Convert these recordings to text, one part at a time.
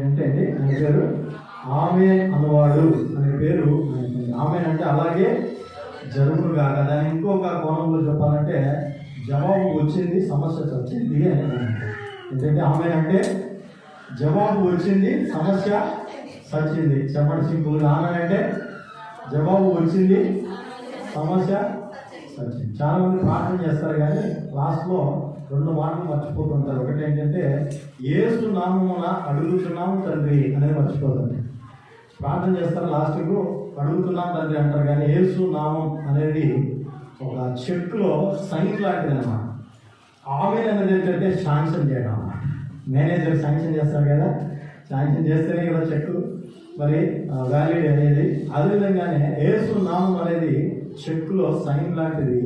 ఏంటంటే ఆయన పేరు ఆమె అన్నవాడు అనే పేరు. ఆమె అంటే అలాగే జరుగును కాక. దాని ఇంకొక కోణంలో చెప్పాలంటే జవాబు వచ్చింది, సమస్య వచ్చింది అని. ఎందుకంటే ఆమె అంటే జవాబు వచ్చింది, సమస్య సచ్చింది. చెప్పండి సింపుల్. ఆమె అంటే జవాబు వచ్చింది, సమస్య సచ్చింది. చాలా మంది ప్రార్థన చేస్తారు కానీ లాస్ట్లో 2 మాటలు మర్చిపోతుంటారు. ఒకటి ఏంటంటే యేసు నామమున అడుగుతున్నాము తండ్రి అనేది మర్చిపోతుంది. ప్రార్థన చేస్తారు, లాస్ట్కు అడుగుతున్నాం తండ్రి అంటారు కానీ యేసు నామం అనేది ఒక చెక్లో సైన్ లాంటిది అన్నమాట. ఆమె అనేది ఏంటంటే శాంక్షన్ చేయడం అన్నమాట. మేనేజర్ శాంక్షన్ చేస్తారు కదా, శాంక్షన్ చేస్తేనే కదా చెక్ మరి వ్యాలిడ్ అనేది. అదేవిధంగానే యేసు నామం అనేది చెక్లో సైన్ లాంటిది.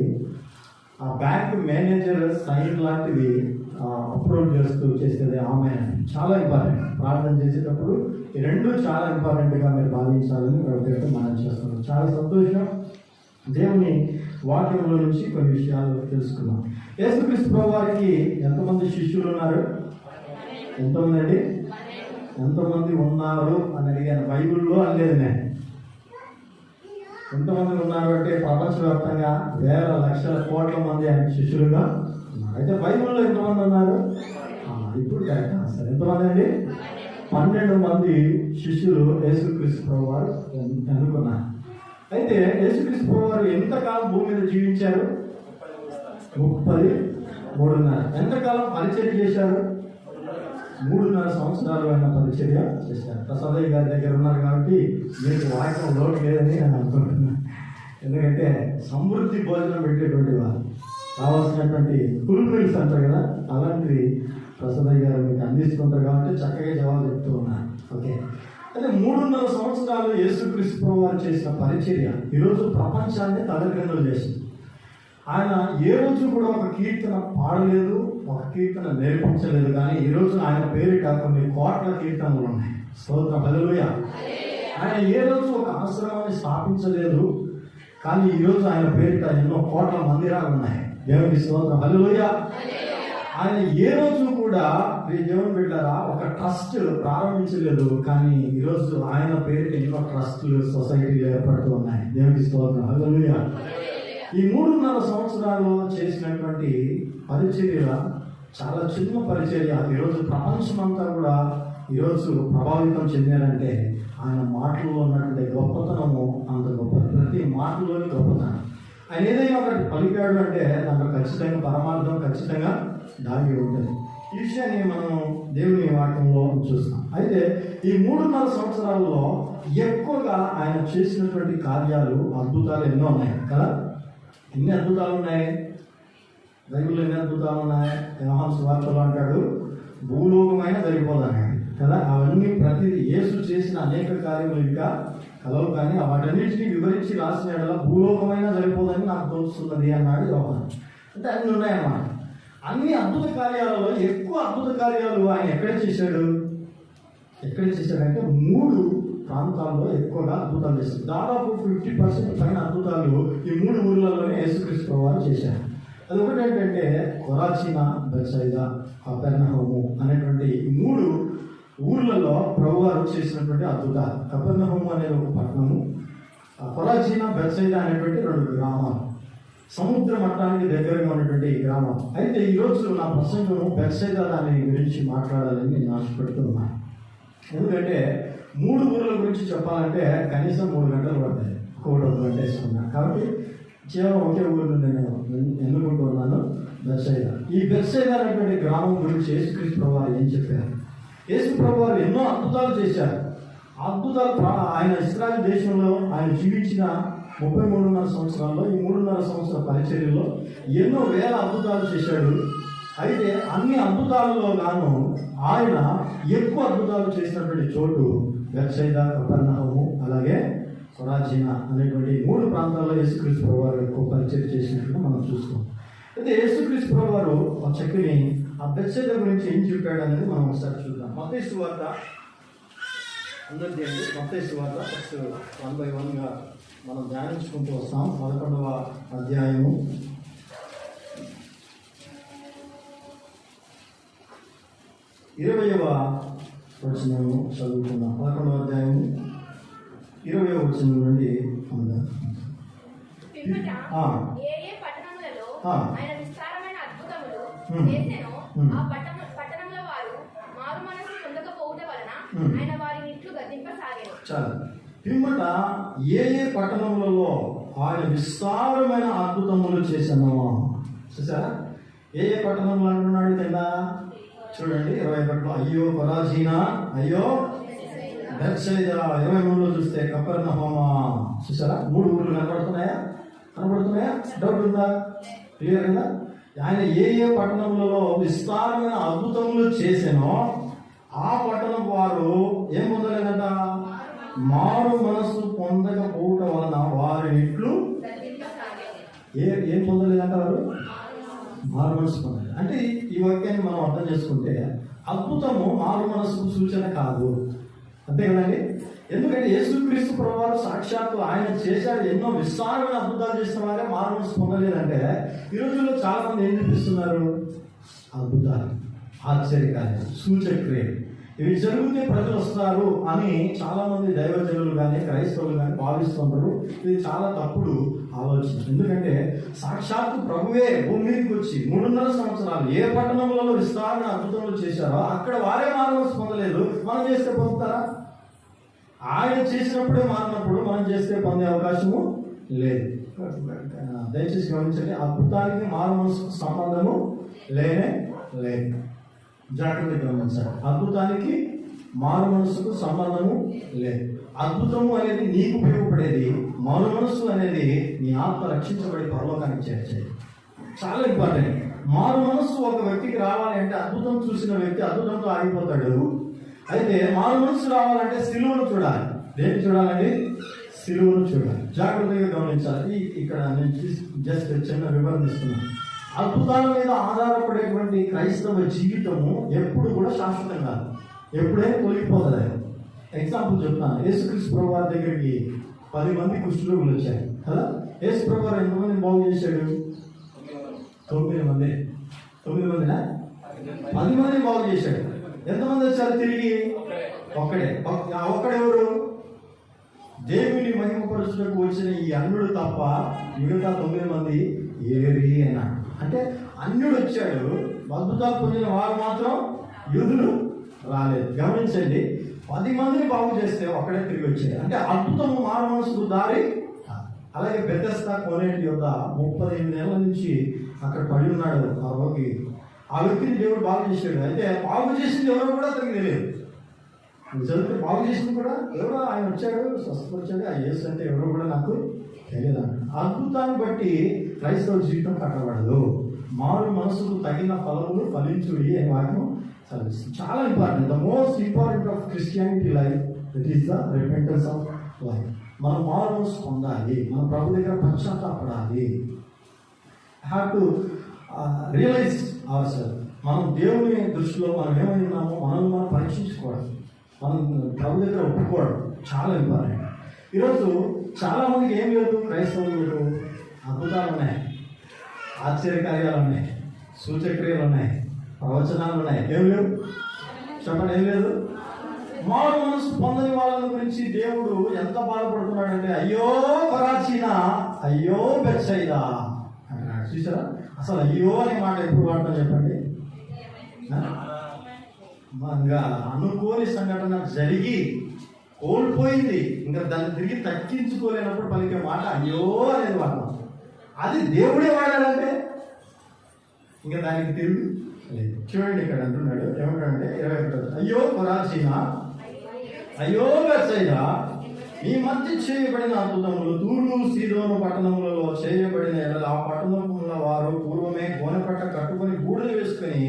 ఆ బ్యాంక్ మేనేజర్ సైన్ లాంటివి అప్రూవ్ చేస్తూ చేసేది ఆమె. చాలా ఇంపార్టెంట్. ప్రార్థన చేసేటప్పుడు ఈ 2 చాలా ఇంపార్టెంట్గా మీరు భావించాలని ప్రభుత్వం మనం చేస్తున్నాం. చాలా సంతోషం. దేవుని వాక్యంలో నుంచి కొన్ని విషయాలు తెలుసుకున్నాం. యేసుక్రీస్తు ప్రభువారికి ఎంతమంది శిష్యులు ఉన్నారు? ఎంతమంది అండి? ఎంతమంది ఉన్నారు అని అడిగాను. బైబిల్లో అనలేదు నేను. ఎంతమంది ఉన్నారు అంటే ప్రపంచవ్యాప్తంగా వేల లక్షల కోట్ల మంది ఆయన శిష్యులుగా ఉన్నారు. అయితే బైబిల్లో ఎంతమంది ఉన్నారు? ఇప్పుడు కరెక్ట్ ఆన్సర్. ఎంతమంది అండి? 12 మంది శిష్యులు యేసుక్రీస్తు ప్రభువారు ఎన్నుకున్నారు. అయితే యేసుక్రీస్తు ప్రభువారు ఎంతకాలం భూమి మీద జీవించారు? 33.5. ఎంతకాలం పరిచర్య చేశారు? 3.5 సంవత్సరాలు ఆయన పరిచర్య చేశారు. ప్రసాదయ్య గారి దగ్గర ఉన్నారు కాబట్టి మీకు వాక్యం లోటు లేదని నేను అనుకుంటున్నాను. ఎందుకంటే సమృద్ధి భోజనం పెట్టేటువంటి వారు, కావాల్సినటువంటి ఫుల్ మీల్స్ అంటారు కదా, అలాంటివి ప్రసాదయ్య గారు మీకు అందిస్తుంటారు కాబట్టి చక్కగా జవాబు చెప్తూ ఉన్నారు. ఓకే. అయితే 3.5 సంవత్సరాలు యేసుక్రీస్తు ప్రభువారు చేసిన పరిచర్య ఈరోజు ప్రపంచాన్ని తలక్రిందులు చేసింది. ఆయన ఏ రోజు కూడా ఒక కీర్తన పాడలేదు, ఒక కీర్తన నేర్పించలేదు. కానీ ఈరోజు ఆయన పేరిట కొన్ని కోట్ల కీర్తనలు ఉన్నాయి. స్తోత్రం, హల్లెలూయా. ఆయన ఏ రోజు ఒక ఆశ్రమాన్ని స్థాపించలేదు, కానీ ఈరోజు ఆయన పేరిట ఎన్నో కోట్ల మందిరాలు ఉన్నాయి. దేవునికి స్తోత్రం, హల్లెలూయా. ఆయన ఏ రోజు కూడా దేవుని బిడ్డలారా ఒక ట్రస్ట్ ప్రారంభించలేదు, కానీ ఈరోజు ఆయన పేరిట ఎన్నో ట్రస్టులు, సొసైటీలు ఏర్పడుతూ ఉన్నాయి. దేవునికి స్తోత్రం, హల్లెలూయా. ఈ 3.5 సంవత్సరాలు చేసినటువంటి పరిచర్య చాలా చిన్న పరిచర్య. ఈరోజు ప్రపంచమంతా కూడా ఈరోజు ప్రభావితం చెందారంటే ఆయన మాటల్లో ఉన్నటువంటి గొప్పతనము అంత గొప్ప. ప్రతి మాటలోని గొప్పతనం. ఆయన ఏదైనా ఒకటి పలికాడు అంటే దాంట్లో ఖచ్చితంగా పరమార్థం ఖచ్చితంగా దాగి ఉంటుంది. ఈ విషయాన్ని మనం దేవుని వాక్యంలో చూస్తాం. అయితే ఈ 3.5 సంవత్సరాల్లో ఎక్కువగా ఆయన చేసినటువంటి కార్యాలు, అద్భుతాలు ఎన్నో ఉన్నాయి కదా. ఎన్ని అద్భుతాలు ఉన్నాయి బైబిల్లో? ఎన్ని అద్భుతాలు ఉన్నాయి? యోహాను సువార్తలో అంటాడు భూలోకమైన జరిగిపోదన్నాడు కదా. అవన్నీ ప్రతిదీ యేసు చేసిన అనేక కార్యములు ఇంకా కలవు, కానీ వాటన్నిటిని వివరించి రాసిన భూలోకమైన జరిగిపోదని నాకు తోచుతున్నది అన్నాడు యోహాను. అంటే అన్నీ ఉన్నాయన్నమాట. అన్ని అద్భుత కార్యాలలో ఎక్కువ అద్భుత కార్యాలు ఆయన ఎక్కడ చేశాడు? చేశాడంటే 3 ప్రాంతాల్లో ఎక్కువగా అద్భుతాలు చేశారు. దాదాపు 50% పైన అద్భుతాలు ఈ 3 ఊర్లలోనే యేసుక్రీస్తు ప్రభువారు చేశారు. అది ఒకటి ఏంటంటే కొరాచీనా, బెత్సైదా, కపెర్నహూము అనేటువంటి 3 ఊర్లలో ప్రభువారు చేసినటువంటి అద్భుతాలు. కపెర్నహూము అనేది ఒక పట్టణము, కొరాచీనా, బెత్సైదా అనేటువంటి 2 గ్రామాలు, సముద్ర మట్టానికి దగ్గరగా ఉన్నటువంటి గ్రామం. అయితే ఈరోజు నా ప్రసంగం బెత్సైదా దాని గురించి మాట్లాడాలని నేను ఆశపడుతున్నాను. ఎందుకంటే 3 ఊర్ల గురించి చెప్పాలంటే కనీసం 3 గంటలు పడతాయి. 1 గంట వేసుకున్నాను కాబట్టి కేవలం ఒకే ఊరు నేను ఎన్నుకుంటున్నాను, బెత్సైదా. ఈ బెత్సైదా అనేటువంటి గ్రామం గురించి యేసుక్రీస్తు ప్రభువారు ఏం చెప్పారు? యేసు ప్రభువారు ఎన్నో అద్భుతాలు చేశారు. అద్భుతాలు ఆయన ఇశ్రాయేలు దేశంలో ఆయన జీవించిన 33.5 సంవత్సరాల్లో ఈ 3.5 సంవత్సరాల పరిచర్యలో ఎన్నో వేల అద్భుతాలు చేశాడు. అయితే అన్ని అద్భుతాలలో గాను ఆయన ఎక్కువ అద్భుతాలు చేసినటువంటి చోటు బెత్సైదా, కపెర్నహూము, అలాగే కొరాచీనా అనేటువంటి 3 ప్రాంతాల్లో యేసుక్రీస్తు ప్రభువారు ఎక్కువ పరిచయం చేసినట్టుగా మనం చూస్తాం. అయితే యేసుక్రీస్తు ప్రభువారు ఆ చక్కని ఆ బెత్సైదా గురించి ఏం చెప్పాడు అనేది మనం ఒకసారి చూద్దాం. మత్తయి సువార్త అందరికీ అండి. మత్తయి సువార్త ఫస్ట్ 1 by 1గా మనం ధ్యానించుకుంటూ వస్తాం. 11వ అధ్యాయము 20వ వచనము చదువుకున్నాం. 11వ అధ్యాయము 20వ వచనం నుండి ఉందా? పిమ్మట ఆ. ఏ ఏ పట్టణములలో ఆ. ఆయన విస్తారమైన అద్భుతములు ఉమ్. చేసెనో ఉమ్. ఆ పట్టణముల వారు మారు మనసు పొందకపోవుట వలన ఉమ్. ఆయన వారిని ఇట్లు గద్దింపసాగారు. చాలు. పిమ్మట ఏ ఏ పట్టణములలో ఆయన విస్తారమైన అద్భుతములు చేశాను. చూసారా? ఏ ఏ పట్టణంలో అంటున్నాడు కింద చూడండి. 21లో అయ్యో కొరాజీనా, అయ్యో బెత్సైదా. 23లో చూస్తే కపెర్నహూమా. చూసారా? 3 ఊర్లు కనబడుతున్నాయా? డౌట్ ఉందా? క్లియర్ ఉందా? ఆయన ఏ ఏ పట్టణములలో విస్తారమైన అద్భుతములు చేసానో ఆ పట్టణం వారు ఏం పొందలేదంట? మారు మనసు పొందకపోవట వలన వారి ఇట్లు ఏం పొందలేదంట? వారు మారు మనసు పొందాలి. అంటే ఈ వాక్యాన్ని మనం అర్థం చేసుకుంటే అద్భుతము మారు మనసుకు సూచన కాదు, అంతే కదండి. ఎందుకంటే యేసుక్రీస్తు ప్రభువారు సాక్షాత్తు ఆయన చేశాడు, ఎన్నో విస్తారమైన అద్భుతాలు చేసిన వారే మారు మనసు పొందలేదంటే ఈ రోజుల్లో చాలా మంది ఏం చూపిస్తున్నారు? అద్భుతాలు, ఆశ్చర్యకార్యాలు, సూచక్రియలు ఇవి జరిగితే ప్రజలు వస్తారు అని చాలా మంది దైవజనులు కానీ క్రైస్తవులు కానీ భావిస్తుంటారు. ఇది చాలా తప్పుడు ఆలోచన. ఎందుకంటే సాక్షాత్తు ప్రభువే భూమి మీదకి వచ్చి 3.5 సంవత్సరాలు ఏ పట్టణంలో విస్తారమైన అద్భుతములు చేశారో అక్కడ వారే మానవస్ పొందలేదు. మనం చేస్తే పొందుతారా? ఆయన చేసినప్పుడే మారినప్పుడు మనం చేస్తే పొందే అవకాశము లేదు. దయచేసి గమనించండి, అద్భుతానికి మారు మనసుకు సంబంధము లేదు. జాగ్రత్తగా గమనించాలి. అద్భుతానికి మారు మనసుకు సంబంధము లేదు. అద్భుతము అనేది నీకు ఉపయోగపడేది, మారు మనస్సు అనేది నీ ఆత్మ రక్షించబడి పరలోకానికి చేర్చేది. చాలా ఇంపార్టెంట్. మారు మనస్సు ఒక వ్యక్తికి రావాలి అంటే అద్భుతం చూసిన వ్యక్తి అద్భుతంతో ఆగిపోతాడు. అయితే మారు మనస్సు రావాలంటే సిలువను చూడాలి. దేన్ని చూడాలండి? సిలువను చూడాలి. జాగ్రత్తగా గమనించాలి. ఇక్కడ నేను జస్ట్ చిన్న వివరణ ఇస్తున్నాను. అద్భుతాల మీద ఆధారపడేటువంటి క్రైస్తవ జీవితము ఎప్పుడు కూడా శాశ్వతం కాదు, ఎప్పుడైనా తొలగిపోతుంది. ఎగ్జాంపుల్ చెప్తాను. యేసుక్రీస్తు ప్రభువారి దగ్గరికి 10 మంది కుష్ఠరోగులు వచ్చారు కదా. యేసు ప్రభువారు ఎంతమందిని బాగు చేశాడు? 9 మంది. 9 మందినా? 10 మందిని బాగు చేశాడు. ఎంతమంది వచ్చారు తిరిగి? ఒక్కడెవరు? దేవుని మహిమపరుచుటకు వచ్చిన ఈ అన్యుడు తప్ప మిగతా 9 మంది ఏరి అన్నాడు. అంటే అన్యుడు వచ్చాడు, అద్భుతాలు పొందిన వారు మాత్రం యూదులు రాలేదు. గమనించండి, 10 మందిని బాగు చేస్తే ఒక్కడే తిరిగి వచ్చాడు. అంటే అద్భుతము మారు మనసుకు దారి. అలాగే బెతెస్దా కోనేటి యొద్ద 38 ఏళ్ల నుంచి అక్కడ పడి ఉన్నాడు ఆ రోగి. ఆ వ్యక్తిని దేవుడు బాగు చేశాడు. అయితే బాగు చేసింది ఎవరో కూడా అతనికి తెలియదు. చదివితే బాగు చేసింది కూడా ఎవరో ఆయన వచ్చాడు, స్వస్థపరిచాడు, ఆ యేసు అంటే ఎవరో కూడా నాకు తెలియదు. అద్భుతాన్ని బట్టి క్రైస్తవ జీవితం కట్టబడదు. మారు మనసుకు తగిన ఫలములు ఫలించుడి అనే వాక్యం చదివిస్తుంది. చాలా important. The most important of Christianity life it is the repentance of life. మనం మారు మనసు పొందాలి, మన ప్రభు దగ్గర పశ్చాత్తాపడాలి. Have to realise our self. మనం దేవుని దృష్టిలో మనం ఏమై ఉన్నామో మనం పరీక్షించుకోవడం, మనం ప్రభు దగ్గర ఒప్పుకోవడం చాలా ఇంపార్టెంట్. ఈరోజు చాలా మందికి ఏం లేదు, క్రైస్తవులు అద్భుతాలు ఉన్నాయి, ఆశ్చర్యకార్యాలు ఉన్నాయి, సూచక్రియలు ఉన్నాయి, ప్రవచనాలు ఉన్నాయి. ఏం లేవు? చెప్పండి, ఏం లేదు. మారు మనసు పొందని వాళ్ళ గురించి దేవుడు ఎంత బాధపడుతున్నాడంటే అయ్యో కొరాజీనా, అయ్యో బెత్సైదా అంటున్నాడు. చూసారా? అసలు అయ్యో అనే మాట ఎప్పుడు వాడతాం చెప్పండి? ఇంకా అనుకోని సంఘటన జరిగి కోల్పోయింది, ఇంకా దాన్ని తిరిగి తగ్గించుకోలేనప్పుడు పలికే మాట అయ్యో అనేది వాడతాం. అది దేవుడే వాడాడంటే ఇంకా దానికి తిరుగు లేదు. చూడండి, ఇక్కడ అంటున్నాడు ఏమంటాడంటే 21 అయ్యో కొరాజీనా, అయ్యో బెత్సైదా, మీ మధ్య చేయబడిన అద్భుతములు తూరు సీదోను పట్టణములలో చేయబడిన ఆ పట్టణంలో వారు పూర్వమే గోనెపట్ట కట్టుకొని గూడలు వేసుకొని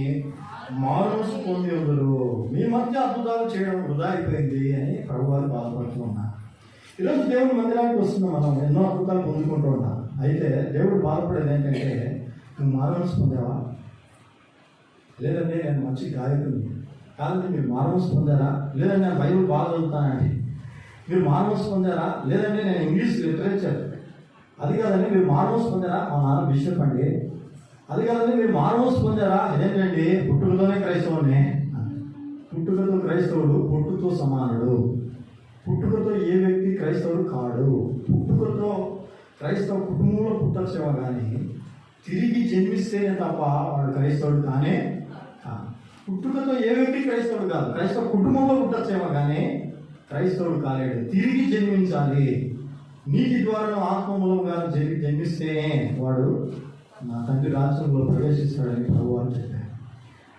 మానసు పొంది ఉండరు. మీ మధ్య అద్భుతాలు చేయడం వృధా అయిపోయింది అని ప్రభువారు బాధపడుతూ ఉన్నారు. ఈరోజు దేవుని మందిరానికి వస్తున్నాం, మనం ఎన్నో అద్భుతాలు పొందుకుంటూ ఉన్నాం. అయితే దేవుడు బాధపడేది ఏంటంటే, నువ్వు మానసు పొందావా? లేదంటే నేను మంచి గాయకుని, కాదంటే మీరు మానసు పొందారా? లేదంటే నేను బైబిల్ బాగా చదువుతానండి. మీరు మానసు పొందారా? లేదంటే నేను ఇంగ్లీష్ లిటరేచర్. అది కాదండి మీరు మానసు పొందారా? మా నాన్న బిషప్ అండి. అది కాదండి మీరు మానసు పొందారా? ఇదేంటండి పుట్టుకతోనే క్రైస్తవుని. పుట్టుకతో క్రైస్తవుడు పుట్టుతో సమానుడు. పుట్టుకతో ఏ వ్యక్తి క్రైస్తవుడు కాడు. పుట్టుకతో క్రైస్తవ కుటుంబంలో పుట్టచ్చేవా కానీ తిరిగి జన్మిస్తేనే తప్ప వాడు క్రైస్తవుడు కానే కాదు. పుట్టుకతో ఏ వ్యక్తి క్రైస్తవుడు కాదు. క్రైస్తవ కుటుంబంలో పుట్టచ్చేవా కానీ క్రైస్తవుడు కాలేడు. తిరిగి జన్మించాలి. నీటి ద్వారా ఆత్మమూలంగా జన్మిస్తేనే వాడు నా తండ్రి రాజ్యంలో ప్రవేశిస్తాడని ప్రభు అని చెప్పారు.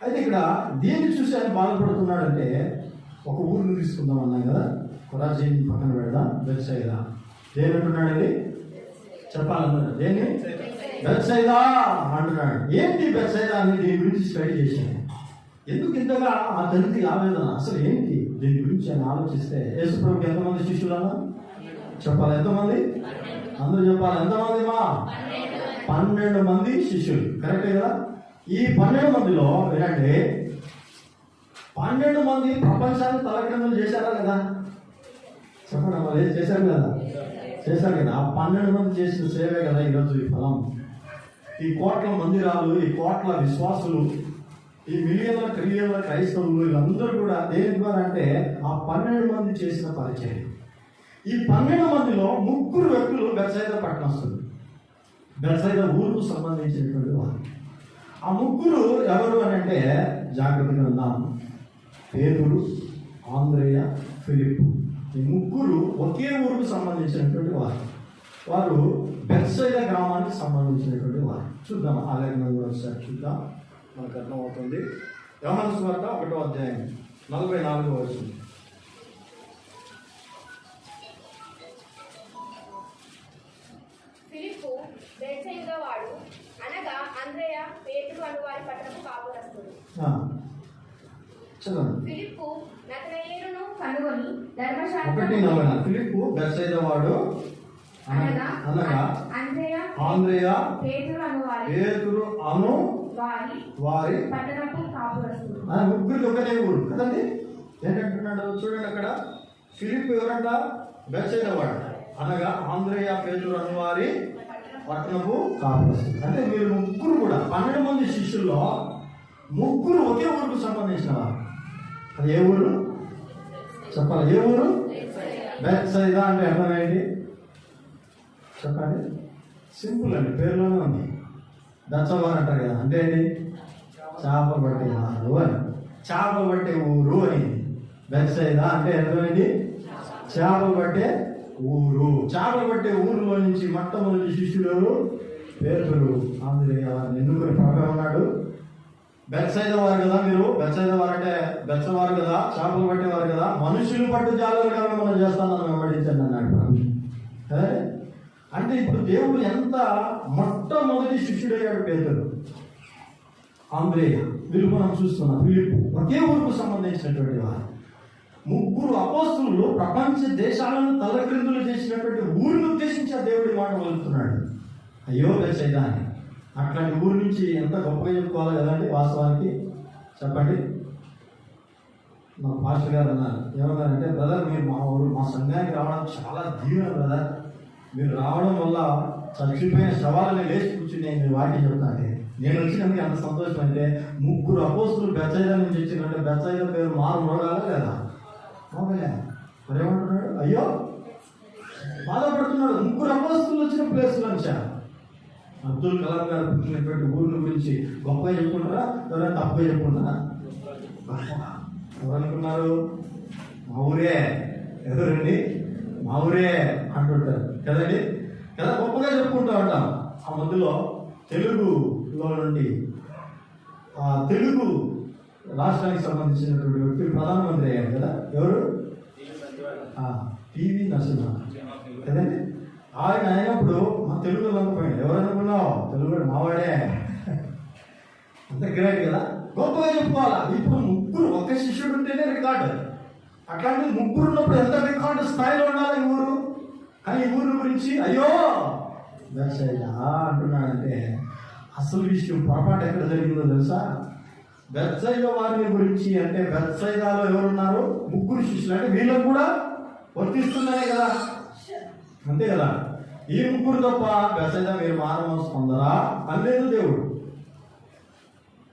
అయితే ఇక్కడ దేన్ని చూసి ఆయన బాధపడుతున్నాడంటే, ఒక ఊరిని తీసుకుందాం అన్నాం కదా, కొరాజీని పక్కన పెడదాం, బెత్సైదా. దేని అంటున్నాడండి చెప్పాలన్నారు, దేన్ని? బెత్సైదా అంటున్నాడు. ఏంటి బెత్సైదా అని దీని గురించి స్టడీ చేశాను. ఎందుకు ఇంతగా ఆ తండ్రి ఆవేదన, అసలు ఏంటి దీని గురించి ఆయన ఆలోచిస్తే, యేసుప్రభుకి ఎంతమంది శిష్యులన్నా చెప్పాలి? ఎంతమంది? అందరూ చెప్పాలి. ఎంతమంది? 12 మంది శిష్యులు. కరెక్టే కదా? ఈ 12 మందిలో వినండి, 12 మంది ప్రపంచాన్ని తలక్రిందులు చేశారా కదా? చెప్పండి అమ్మా, చేశారు కదా? చేశారు కదా? ఆ 12 మంది చేసిన సేవే కదా ఈరోజు ఈ ఫలం. ఈ కోట్ల మందిరాలు, ఈ కోట్ల విశ్వాసులు, ఈ మిలియన్ల ట్రిలియన్ల క్రైస్తవులు, వీళ్ళందరూ కూడా దేని ద్వారా అంటే ఆ 12 మంది చేసిన పరిచయం. ఈ 12 మందిలో 3 వ్యక్తులు బెత్సైదా పట్టణస్తులు, బెత్సైదా ఊరుకు సంబంధించినటువంటి వారు. ఆ 3 ఎవరు అని అంటే జాగ్రత్తగా ఉన్నాము, పేతురు, ఆంద్రేయ, ఫిలిప్పు. ఈ 3 ఒకే ఊరుకు సంబంధించినటువంటి వారు. వారు బెత్సైదా గ్రామానికి సంబంధించినటువంటి వారు. చూద్దాం ఆ లేఖనం కూడా ఒకసారి చూద్దాం, మనకు అర్థమవుతుంది. యోహాను సువార్త 1వ అధ్యాయం 44వ వచనం. ఫిలిప్పు బెత్సైదా వాడు, అనగా అంద్రెయ, పేతురు అను వారి పట్టణపు కాపురస్తుడు. ఫిలిప్పు నతనయేలును కనుగొని ధర్మశాస్త్రము. 1:4. ఫిలిప్పు బెత్సైదా వాడు, అనగా ఆంద్రేయ, పేతురు అను వారి పట్టణపు కాపురస్తుడు. 3 ఒకటే ఊరు కదండి. ఏంటంటున్నాడు చూడండి అక్కడ. ఫిలిప్పు ఎవరంట? బెత్సైదా వాడు, అనగా ఆంద్రేయ, పేతురు అను వారి పట్టణపు కాపురస్తుడు. అంటే మీరు 3 కూడా 12 మంది శిష్యుల్లో 3 ఒకే ఊరుకు సంబంధించిన వారు. అది ఏ ఊరు చెప్పాలి? ఏ ఊరు? బెత్సైదా అంటే అర్థమేంటి చెప్పండి? సింపుల్ అండి, పేరులోనే ఉంది. దచ్చవారు అంటారు కదా, అంటే ఏంటి? చేప పట్టేవారు అని, చేప పట్టే ఊరు అని. బెత్సైదా అంటే అర్థమేంటి? చేప పట్టే ఊరు. చేప పట్టే ఊరిలో నుంచి మొట్టమొదటి శిష్యుడు పేతురు, ఆంద్రేయ వారిని ఎన్నుకొని ప్రభు ఉన్నాడు. బెత్సైదా వారు కదా మీరు, బెత్సైదా వారు అంటే బెత్సవారు కదా, చేపలు పట్టేవారు కదా, మనుషులు పట్టు జాలలుగా మనం చేస్తానని వెంబడించండి అన్నాడు ప్రభు. అంటే ఇప్పుడు దేవుడు ఎంత మొట్టమొదటి శిష్యుడయ్యాడు పేతురు, ఆంద్రేయ, వీళ్ళు మనం చూస్తున్నాం. ఫిలిప్పు ఒకే ఊరుకు సంబంధించినటువంటి వారు. 3 అపోస్తలులు ప్రపంచ దేశాలను తలక్రిందులు చేసినటువంటి ఊరిని ఉద్దేశించి ఆ దేవుడి మాట వలుతున్నాడు. అయ్యో బెత్సైదా అని. అట్లాంటి ఊరి నుంచి ఎంత గొప్పగా చెప్పుకోవాలి కదండి వాస్తవానికి. చెప్పండి. మా పాస్టర్ గారు అన్నారు, ఏమన్నారంటే, బ్రదర్ మీరు మా ఊరు మా సంఘానికి రావడం చాలా దీవెన బ్రదర్, మీరు రావడం వల్ల చచ్చిపోయిన శవాలని లేచి కూర్చుని నేను వాక్యం చెప్తానంటే నేను వచ్చినందుకు ఎంత సంతోషం. అంటే 3 అపోస్తలులు బెత్సైదా నుంచి వచ్చిందంటే బెత్సైదా పేరు మారు మోగాలా లేదా? మోగలే. మరేమంటున్నాడు? అయ్యో బాధపడుతున్నాడు. 3 అపోస్తలులు వచ్చిన ప్లేస్లో వచ్చా. అబ్దుల్ కలాం గారు పుట్టినటువంటి ఊరిని గురించి గొప్పగా చెప్పుకుంటారా, ఎవరైనా తప్పుగా చెప్పుకుంటారా? ఎవరనుకున్నారు? మా ఊరే. ఎవరండి? మా ఊరే అంటుంటారు కదండి కదా, గొప్పగా చెప్పుకుంటూ ఉంటాం. ఆ మధ్యలో తెలుగులో నుండి తెలుగు రాష్ట్రానికి సంబంధించినటువంటి వ్యక్తి ప్రధానమంత్రి అయ్యారు కదా. ఎవరు? టీవీ నరసింహ కదండి. ఆయన అయినప్పుడు మా తెలుగులో అనుకుపోయాడు. ఎవరనుకున్నావు? తెలుగు మావాడే. అంత గ్రేట్ కదా, గొప్పగా చెప్పుకోవాలా. ఇప్పుడు 3 ఒక్క శిష్యుడు ఉంటేనే రికార్డు. అట్లాంటి 3 ఉన్నప్పుడు ఎంత రికార్డు స్థాయిలో ఉండాలి ఈ ఊరు. కానీ ఈ ఊరు గురించి అయ్యో బెత్సైదా అంటున్నాడంటే అసలు విషయం పొరపాటు ఎక్కడ జరిగిందో తెలుసా? బెత్సైదా వారిని గురించి అంటే బెత్సైదాలో ఎవరున్నారు? 3 శిష్యులు. అంటే వీళ్ళకు కూడా వర్తిస్తున్నాయి కదా, అంతే కదా. ఈ 3 తప్ప బెత్సైదా మీరు మానవ పొందరా అనలేదు దేవుడు.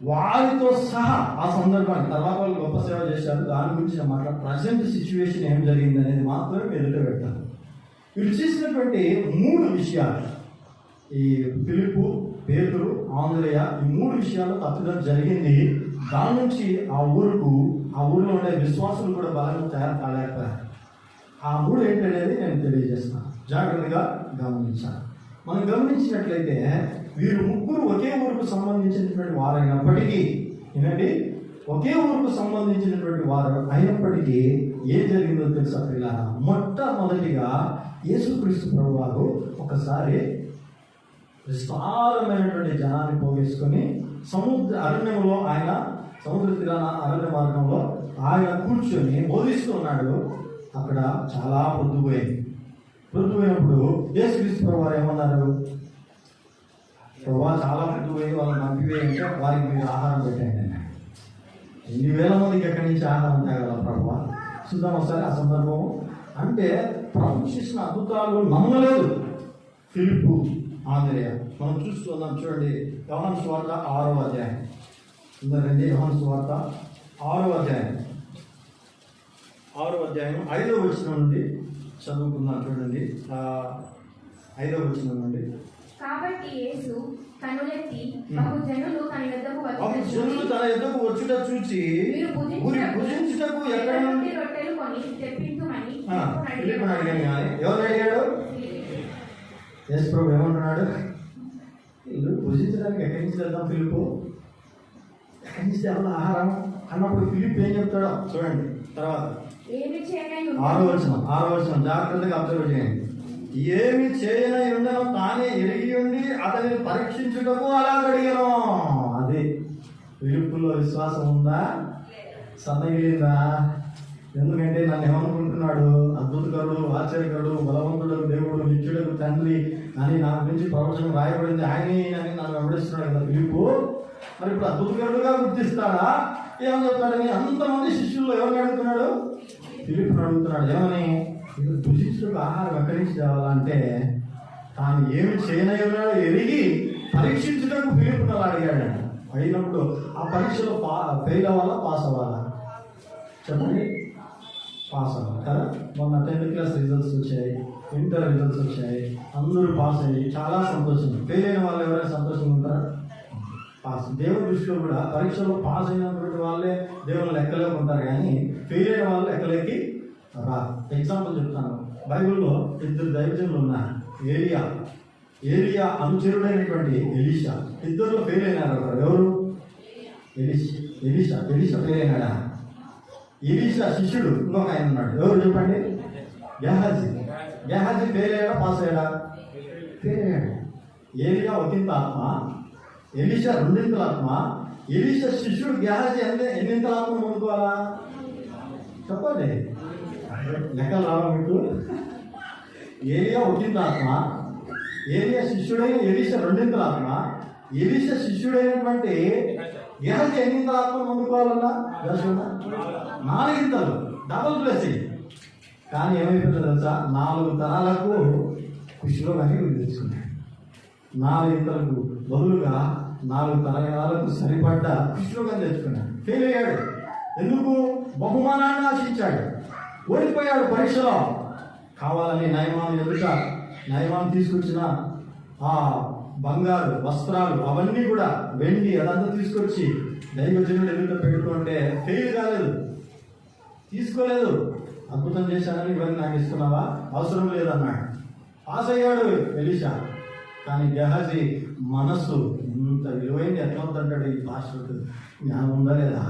వారితో సహా ఆ సందర్భాన్ని తర్వాత వాళ్ళు గొప్ప సేవ చేశారు, దాని గురించి నేను మాట్లాడు. ప్రజెంట్ సిచ్యువేషన్ ఏం జరిగింది అనేది మాత్రమే ఎదుట పెడతాను. వీళ్ళు చేసినటువంటి 3 విషయాలు, ఈ ఫిలిప్పు, పేతురు, ఆంద్రేయ, ఈ 3 విషయాలు తప్పుదం జరిగింది. దాని నుంచి ఆ ఊరిలో ఉండే విశ్వాసులు కూడా బలంగా తయారు కాలేకపోయారు. ఆ 3 ఏంటనేది నేను తెలియజేస్తాను, జాగ్రత్తగా గమనించాలి. మనం గమనించినట్లయితే వీరు ముగ్గురు ఒకే ఊరుకు సంబంధించినటువంటి వారు అయినప్పటికీ, ఏనండి, ఒకే ఊరుకు సంబంధించినటువంటి వారు అయినప్పటికీ ఏం జరిగిందో తెలుసా పిల్లరా? మొట్టమొదటిగా యేసుక్రీస్తు ప్రభువారు ఒకసారి విస్తారమైనటువంటి జనాన్ని పోగేసుకొని అరణ్యంలో, ఆయన సముద్ర తీరాన అరణ్య మార్గంలో ఆయన కూర్చొని బోధిస్తూ ఉన్నాడు. అక్కడ చాలా పొద్దుపోయినప్పుడు యేసుక్రీస్తు ప్రభువారు ఏమన్నారు? ప్రభా, చాలా పొద్దుపోయి వాళ్ళని పంపివేయంటే వారికి మీరు ఆహారం పెట్టండి అన్నాడు. 8,000 మందికి ఎక్కడి నుంచి ఆహారం తేగల ప్రభా? చూద్దాం ఒకసారి ఆ సందర్భం. అంటే ప్రభు చేసిన అద్భుతాలు నమ్మలేదు ఫిలిప్పు, ఆంద్రేయ. మనం చూస్తున్నాం, చూడండి, యోహాను సువార్త 6వ అధ్యాయం. ఉందండి, యోహాను సువార్త 6వ అధ్యాయం 5వ వచనం నుండి చదువుకుందాం. చూడండి, 5వ వచనం నుండి. కాబట్టి యేసు కన్నులెత్తి బహుజనులు తన యొద్దకు వచ్చుట చూచి భుజించుటకు ఎక్కడ నుండి రొట్టెలు కొని తెప్పించుమని ఫిలిప్పుని అడిగాను. కానీ ఎవరు అడిగాడు? యేసు ప్రభు ఏమంటున్నాడు? వీళ్ళు భుజించడానికి ఎక్కడి నుంచి వెళ్దాం ఫిలిప్పు? ఎక్కడి నుంచి తేవాలి ఆహారం అన్నప్పుడు ఫిలిప్ ఏం చెప్తాడో చూడండి. తర్వాత 6వ వచనం జాగ్రత్తగా అబ్జర్వ్ చేయండి. ఏమి చేయనై ఉండను తానే ఎరిగి ఉండి అతనిని పరీక్షించుటకు అలా అడిగాను. అది ఫిలిప్పులో విశ్వాసం ఉందా? సన్నగిలిందా? ఎందుకంటే నన్ను ఏమనుకుంటున్నాడు? అద్భుతకరుడు, ఆశ్చర్యకరుడు, బలవంతుడు, దేవుడు, నిత్యుడు, తండ్రి అని నా గురించి ప్రవచనం రాయబడింది, ఆయనే అని నన్ను వెంబడిస్తున్నాడు కదా ఫిలిప్పు. మరి ఇప్పుడు అద్భుతకరుడుగా గుర్తిస్తాడా? ఏమని చెప్తాడని అంతమంది శిష్యుల్లో ఎవరిని అడుగుతున్నాడు? ఫిలిప్పుని అడుగుతున్నాడు. ఏమని? ఇప్పుడు భుజించుటకు ఆహారం ఎక్కడి నుంచి తేవాలంటే తాను ఏమి చేయనయ్యాడో ఎరిగి పరీక్షించుటకు ఫిలిప్పుని అలా అడిగాడు. అయినప్పుడు ఆ పరీక్షలో ఫెయిల్ అవ్వాలా, పాస్ అవ్వాలా? చెప్పండి. పాస్ అవ్వాలి కదా. మొన్న 10th క్లాస్ రిజల్ట్స్ వచ్చాయి, ఇంటర్ రిజల్ట్స్ వచ్చాయి, అందరూ పాస్ అయ్యి చాలా సంతోషం. ఫెయిల్ అయిన వాళ్ళు ఎవరైనా సంతోషంగా ఉంటారా? పాస్. దేవుని దృష్టిలో కూడా పరీక్షలో పాస్ అయినటువంటి వాళ్ళే దేవుని లెక్కలోకి ఉంటారు, కానీ ఫెయిల్ అయిన వాళ్ళు లెక్కలోకి రా. ఎగ్జాంపుల్ చెప్తాను. బైబిల్లో 2 దైవజనులు ఉన్నారు. ఏలియా అనుచరుడైనటువంటి ఎలీషా. ఇద్దరు ఫెయిల్ అయినారు. ఎవరు? Elisha fail అయినాడా? ఎలీషా శిష్యుడు ఇంకొక ఆయన ఉన్నాడు. ఎవరు చెప్పండి? గెహాజీ ఫెయిల్ అయ్యాడా, పాస్ అయ్యాడా? ఫెయిల్ అయ్యాడు. ఏలియా ఒకంత ఆత్మ, ఎలీషా 2 ఆత్మ. ఎలీషా శిష్యుడు గెహాజీ ఎన్నింతల ఆత్మ పొందుకోవాలా? చెప్పండి, లెక్కలు రావా మీకు? ఏలియా ఒకంత ఆత్మ, ఏలియా శిష్యుడైన ఎలీషా 2 ఆత్మ. ఎలీషా శిష్యుడైనటువంటి గెహాజీ ఎన్నింతల ఆత్మ పొందుకోవాలన్నా? 4 డబుల్ బ్లెస్సింగ్. కానీ ఏమైపోయిందో తెలుసా? 4 తరాలకు కృషిలో కానీ తెచ్చుకున్నాడు. 4 బదులుగా 4 తరాలకు సరిపడ్డ కృషిలో కానీ తెచ్చుకున్నాడు. ఫెయిల్ అయ్యాడు. ఎందుకు? బహుమానాన్ని ఆశించాడు, ఓడిపోయాడు పరీక్షలో. కావాలని నయమాను తీసుకొచ్చిన ఆ బంగారు వస్త్రాలు అవన్నీ కూడా, వెండి అదంతా తీసుకొచ్చి దైవజనుడు ఎదుట పెట్టుకుంటే ఫెయిల్ కాలేదు, తీసుకోలేదు. అద్భుతం చేశానని ఇవన్నీ నాకు ఇస్తున్నావా? అవసరం లేదన్నాడు. పాస్ అయ్యాడు ఎలీషా. కానీ గెహాజీ మనస్సు ఇంత విలువైంది ఎట్లా అవుతుంటాడు? ఈ పాస్టర్కు జ్ఞానం ఉందా లేదా?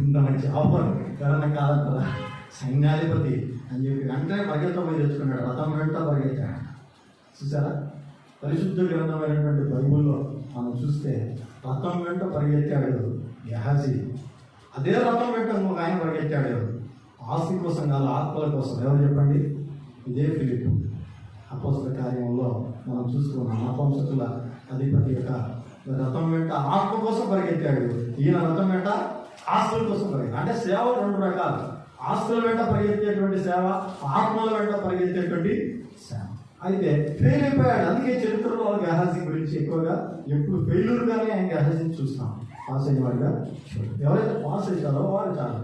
ఇంత మంచి ఆఫర్ ఎవరన్నా కాదంటారా? సైన్యాధిపతి అని చెప్పి వెంటనే పరిగెత్తపోయి తెచ్చుకున్నాడు. రథం వెంట పరిగెత్తాడు. చూసారా? పరిశుద్ధ గ్రంథమైనటువంటి బైబుల్లో మనం చూస్తే రథం వెంట పరిగెత్తాడు గెహాజీ. అదే రథం వెంట ఇంకొక ఆయన పరిగెత్తాడు. ఆస్తి కోసం కాదు, ఆత్మల కోసం. ఎవరు చెప్పండి? ఇదే ఫిలిప్పు. అపోస్తల కార్యంలో మనం చూసుకున్నాం. అపోస్తల అధిపతి యొక్క రథం వెంట ఆత్మ కోసం పరిగెత్తాడు. ఈయన రథం వెంట ఆస్తుల కోసం పరిగెత్తాడు. అంటే సేవ 2 రకాలు. ఆస్తుల వెంట పరిగెత్తేటువంటి సేవ, ఆత్మల వెంట పరిగెత్తేటువంటి సేవ. అయితే ఫెయిల్ అయిపోయాడు. అందుకే చరిత్రలో గెహాజీ గురించి ఎక్కువగా ఎప్పుడు ఫెయిల్యూర్గానే ఆయన గెహాజీని చూస్తాం. పాస్ అయిన వాడిగా చూడండి. ఎవరైతే పాస్ అవుతారో వారు చాలు.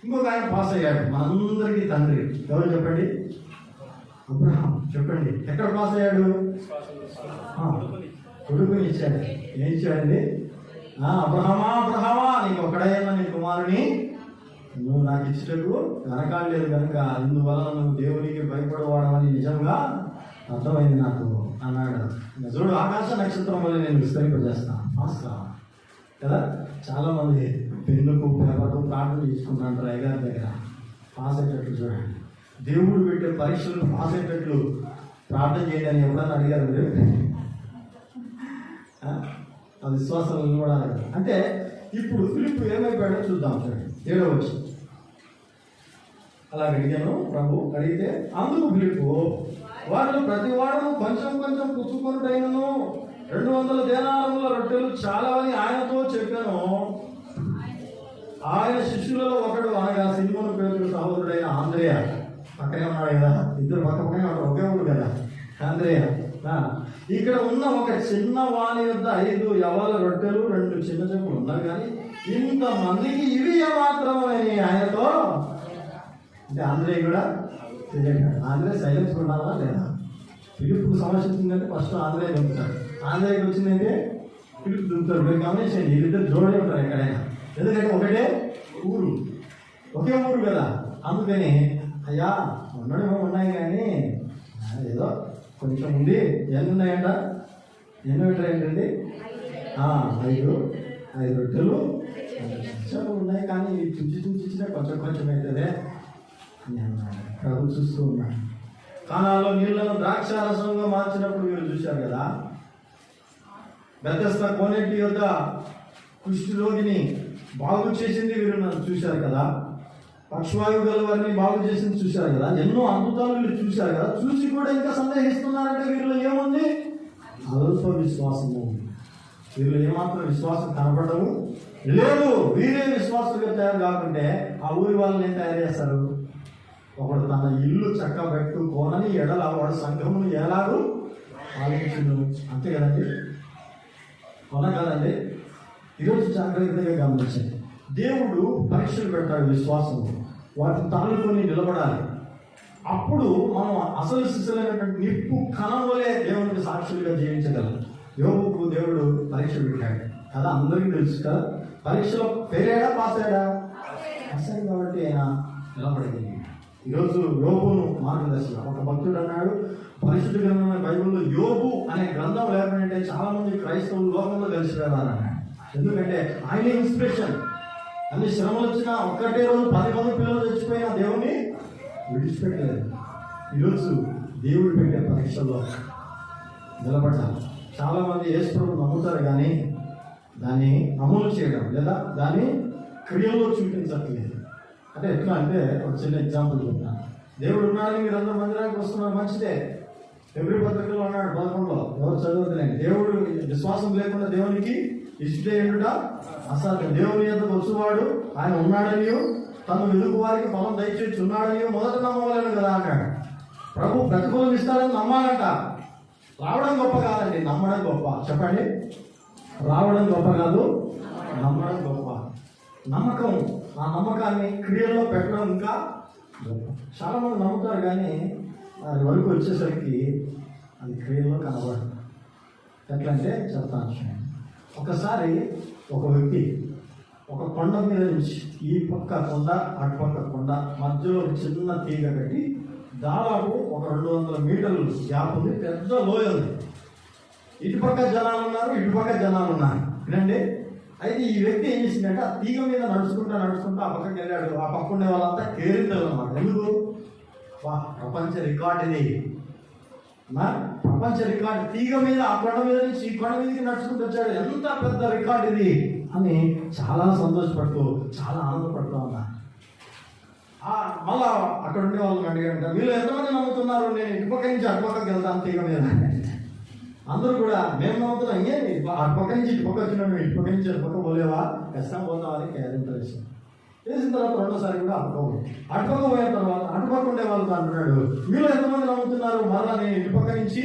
ఇంకొక ఆయన పాస్ అయ్యాడు, మనందరికీ తండ్రి. ఎవరు చెప్పండి? అబ్రహాం. చెప్పండి, ఎక్కడ పాస్ అయ్యాడు? కొడుకుని ఇచ్చాడు. ఏం ఇచ్చాడండి? అబ్రహమా అబ్రహమా, నీకు ఒక్కడైనా నీ కుమారుని నువ్వు నాకు ఇచ్చేటకు వెనకాడలేదు కనుక ఇందువలన నువ్వు దేవునికి భయపడవాడమని నిజంగా అర్థమైంది నాకు అన్నాడు. చూడు, ఆకాశ నక్షత్రం వల్ల నేను విస్తరింపజేస్తాను. పాస్ కావాలి కదా. చాలామంది పెన్నుకు పేపర్కు ప్రార్థన చేసుకుంటారు అయ్యగారి దగ్గర. పాస్ అయ్యేటట్లు చూడండి. దేవుడు పెట్టే పరీక్షలు పాస్ అయ్యేటట్లు ప్రార్థన చేయడానికి ఎవరన్నా అడిగారు మీరు? ఆ విశ్వాసం నిలబడాలి కదా. అంటే ఇప్పుడు ఫిలిప్పు ఏమైపోయాడో చూద్దాం. చూడండి 7వ వచనం. అలా అడిగాను ప్రభు. అడిగితే అందుకు ఫిలిప్పు, వాళ్ళు ప్రతి వాడు కొంచెం కొంచెం పుచ్చుకొనుటైనను 200 దేనారముల రొట్టెలు చాలవని ఆయనతో చెప్పాను. ఆయన శిష్యులలో ఒకడు, అనగా సిమోను పేతురు సహోదరుడైన ఆంద్రేయ, పక్కనే ఉన్నాడు కదా, ఇద్దరు పక్క పక్కనే ఉన్నాడు, ఒకే ఊరు కదా ఆంద్రేయ. ఇక్కడ ఉన్న ఒక చిన్న వాణి యొద్ద 5 యవల రొట్టెలు 2 చిన్న చెప్పులు ఉన్నాయి, కానీ ఇంతమందికి ఇవి ఏమాత్రమని ఆయనతో. అంటే ఆంధ్రే కూడా తెలియదు. ఆంధ్రే సైలెన్స్ ఉండాలా లేదా? ఫిలిప్కు సమస్య వచ్చిందంటే ఫస్ట్ ఆంధ్రే దుంపుతాడు. ఆంధ్రాకి వచ్చిందంటే ఫిలిప్ దుంపుతాడు. మీరు గమనించండి, వీళ్ళిద్దరు జోడే ఉంటారు ఎక్కడైనా. ఎందుకంటే ఒకటే ఊరు, ఒకే ఊరు కదా. అందుకని అయ్యా ఉండడమో ఉన్నాయి కానీ ఏదో కొంచెం ఉంది. ఎన్ని ఉన్నాయంట? ఎన్ని ఏంటండి? 5 రొట్టెలు ఉన్నాయి, కానీ చూసి కొంచెం కొంచెం అవుతుంది అని అన్నాడు. ప్రభు చూస్తూ ఉన్నాడు. కానాలో నీళ్లను ద్రాక్షారసంగా మార్చినప్పుడు మీరు చూశారు కదా. బెతెస్దా కోనేటి యొద్ద కుష్టి రోగిని బాగు చేసింది వీరు చూశారు కదా. పక్షవాయువు గల వారిని బాగు చేసింది చూశారు కదా. ఎన్నో అద్భుతాలు వీళ్ళు చూశారు కదా. చూసి కూడా ఇంకా సందేహిస్తున్నారంటే వీరిలో ఏముంది? అల్ప విశ్వాసము. వీళ్ళు ఏమాత్రం విశ్వాసం కనపడము లేదు. వీరే విశ్వాసులుగా తయారు కాకుంటే ఆ ఊరి వాళ్ళని ఏం తయారు చేస్తారు? ఒకడు తన ఇల్లు చక్కబెట్టుకోనని ఎడల వాడు సంఘమును ఎలాగూ ఆలోచించు. అంతే కదండి, అవునా కదండి? ఈరోజు జాగ్రత్తగా గమనించండి. దేవుడు పరీక్షలు పెడతాడు విశ్వాసము. వాటిని తాళుకొని నిలబడాలి. అప్పుడు మనం అసలు శిశులైనటువంటి నిప్పు కణం వలె దేవునికి సాక్షులుగా జీవించగలం. యోబుకు దేవుడు పరీక్ష పెట్టాడు కదా, అందరికీ తెలుసు కదా. పరీక్షలో ఫెయిల్ అయ్యాడా, పాస్ అయ్యాడా? పాస్ అయ్యాడు కాబట్టి ఆయన నిలబడగలిగాడు. ఈరోజు యోబును మార్గదర్శనం. ఒక భక్తుడు అన్నాడు, పరిశుద్ధ గ్రంథమైన బైబిల్లో యోబు అనే గ్రంథం లేకపోతే చాలా మంది క్రైస్తవులు లోకంలో కలిసిపోయారన్నాడు. ఎందుకంటే ఆయన ఇన్స్పిరేషన్. అన్ని శ్రమలు వచ్చినా ఒక్కటే రోజు 10 మంది పిల్లలు చచ్చిపోయినా దేవుని విడిచిపెట్టలేదు. ఈరోజు దేవుడు పెట్టే పరీక్షల్లో నిలబడ్డారు. చాలామంది యేసు ప్రభువును నమ్ముతారు కానీ దాన్ని అమలు చేయడం లేదా దాన్ని క్రియల్లో చూపించట్లేదు. అంటే ఎట్లా అంటే ఒక చిన్న ఎగ్జాంపుల్ చెప్తాను. దేవుడు ఉన్నాడని మీరు అందరూ మందిరానికి వస్తున్నారు, మంచిదే. ఫిబ్రవరి పత్రికలో ఉన్నాడు 11లో, ఎవరు చదవద్దులేండి. దేవుడు విశ్వాసం లేకుండా దేవునికి ఇష్టేయుట అసాధ్యం. దేవుని యొద్దకు వచ్చేవాడు ఆయన ఉన్నాడని తను వెలుగు వారికి ఫలం దయచేసి ఉన్నాడని మొదట నమ్మవలేను కదా అన్నాడు. ప్రభు ప్రతిఫలం ఇస్తాడని నమ్మాలంట. రావడం గొప్ప కాదండి, నమ్మడం గొప్ప. చెప్పండి, రావడం గొప్ప కాదు, నమ్మడం గొప్ప. నమ్మకం, ఆ నమ్మకాన్ని క్రియల్లో పెట్టడం ఇంకా గొప్ప. చాలా మంది నమ్ముతారు కానీ అది వరకు వచ్చేసరికి అది క్రియల్లో కనబడదు. ఎట్లంటే చెప్తాను. ఒకసారి ఒక వ్యక్తి ఒక కొండ మీద నుంచి ఈ పక్క కొండ అటు పక్క కొండ మధ్యలో ఒక చిన్న తీగ కట్టి దాదాపు ఒక 200 మీటర్లు గ్యాప్ ఉంది, పెద్ద లోయ ఉంది. ఇటుపక్క జనాలు ఉన్నారు, ఇటుపక్క జనాలు ఉన్నారు. వినండి. అయితే ఈ వ్యక్తి ఏం చేసిందంటే ఆ తీగ మీద నడుచుకుంటా ఆ పక్కకి వెళ్ళాడు. ఆ పక్క ఉండే వాళ్ళంతా కేరింతలు అన్నమాట. ఎందుకు? ప్రపంచ రికార్డు ఇది, ప్రపంచ రికార్డు. తీగ మీద ఆ కొండ మీద నుంచి ఈ కొండ మీదకి నడుచుకుంటూ వచ్చాడు. ఎంత పెద్ద రికార్డు ఇది అని చాలా సంతోషపడుతూ చాలా ఆనందపడుతూ ఉన్నారు. మళ్ళా అక్కడ ఉండే వాళ్ళని అడిగారంట, వీళ్ళు ఎంతమంది నమ్ముతున్నారు నేను ఇటుపక్క నుంచి అటుపక్కకి వెళ్తాను తీగ మీద? అందరూ కూడా మేము నమ్ముతున్నాం. ఇంకేంటి అటుపక్క నుంచి ఇటుపక్క వచ్చినాడు, ఇటుపక్క నుంచి అటుపక్క పోలేవా, కష్టం పోతామని క్యారెంటర్ వేసాం. వేసిన తర్వాత రెండోసారి కూడా అటుపక్క పోయిన తర్వాత అటుపక్క ఉండే వాళ్ళతో అంటున్నాడు, వీళ్ళు ఎంతమంది నమ్ముతున్నారు? మరలా నేను ఇటుపక్క నుంచి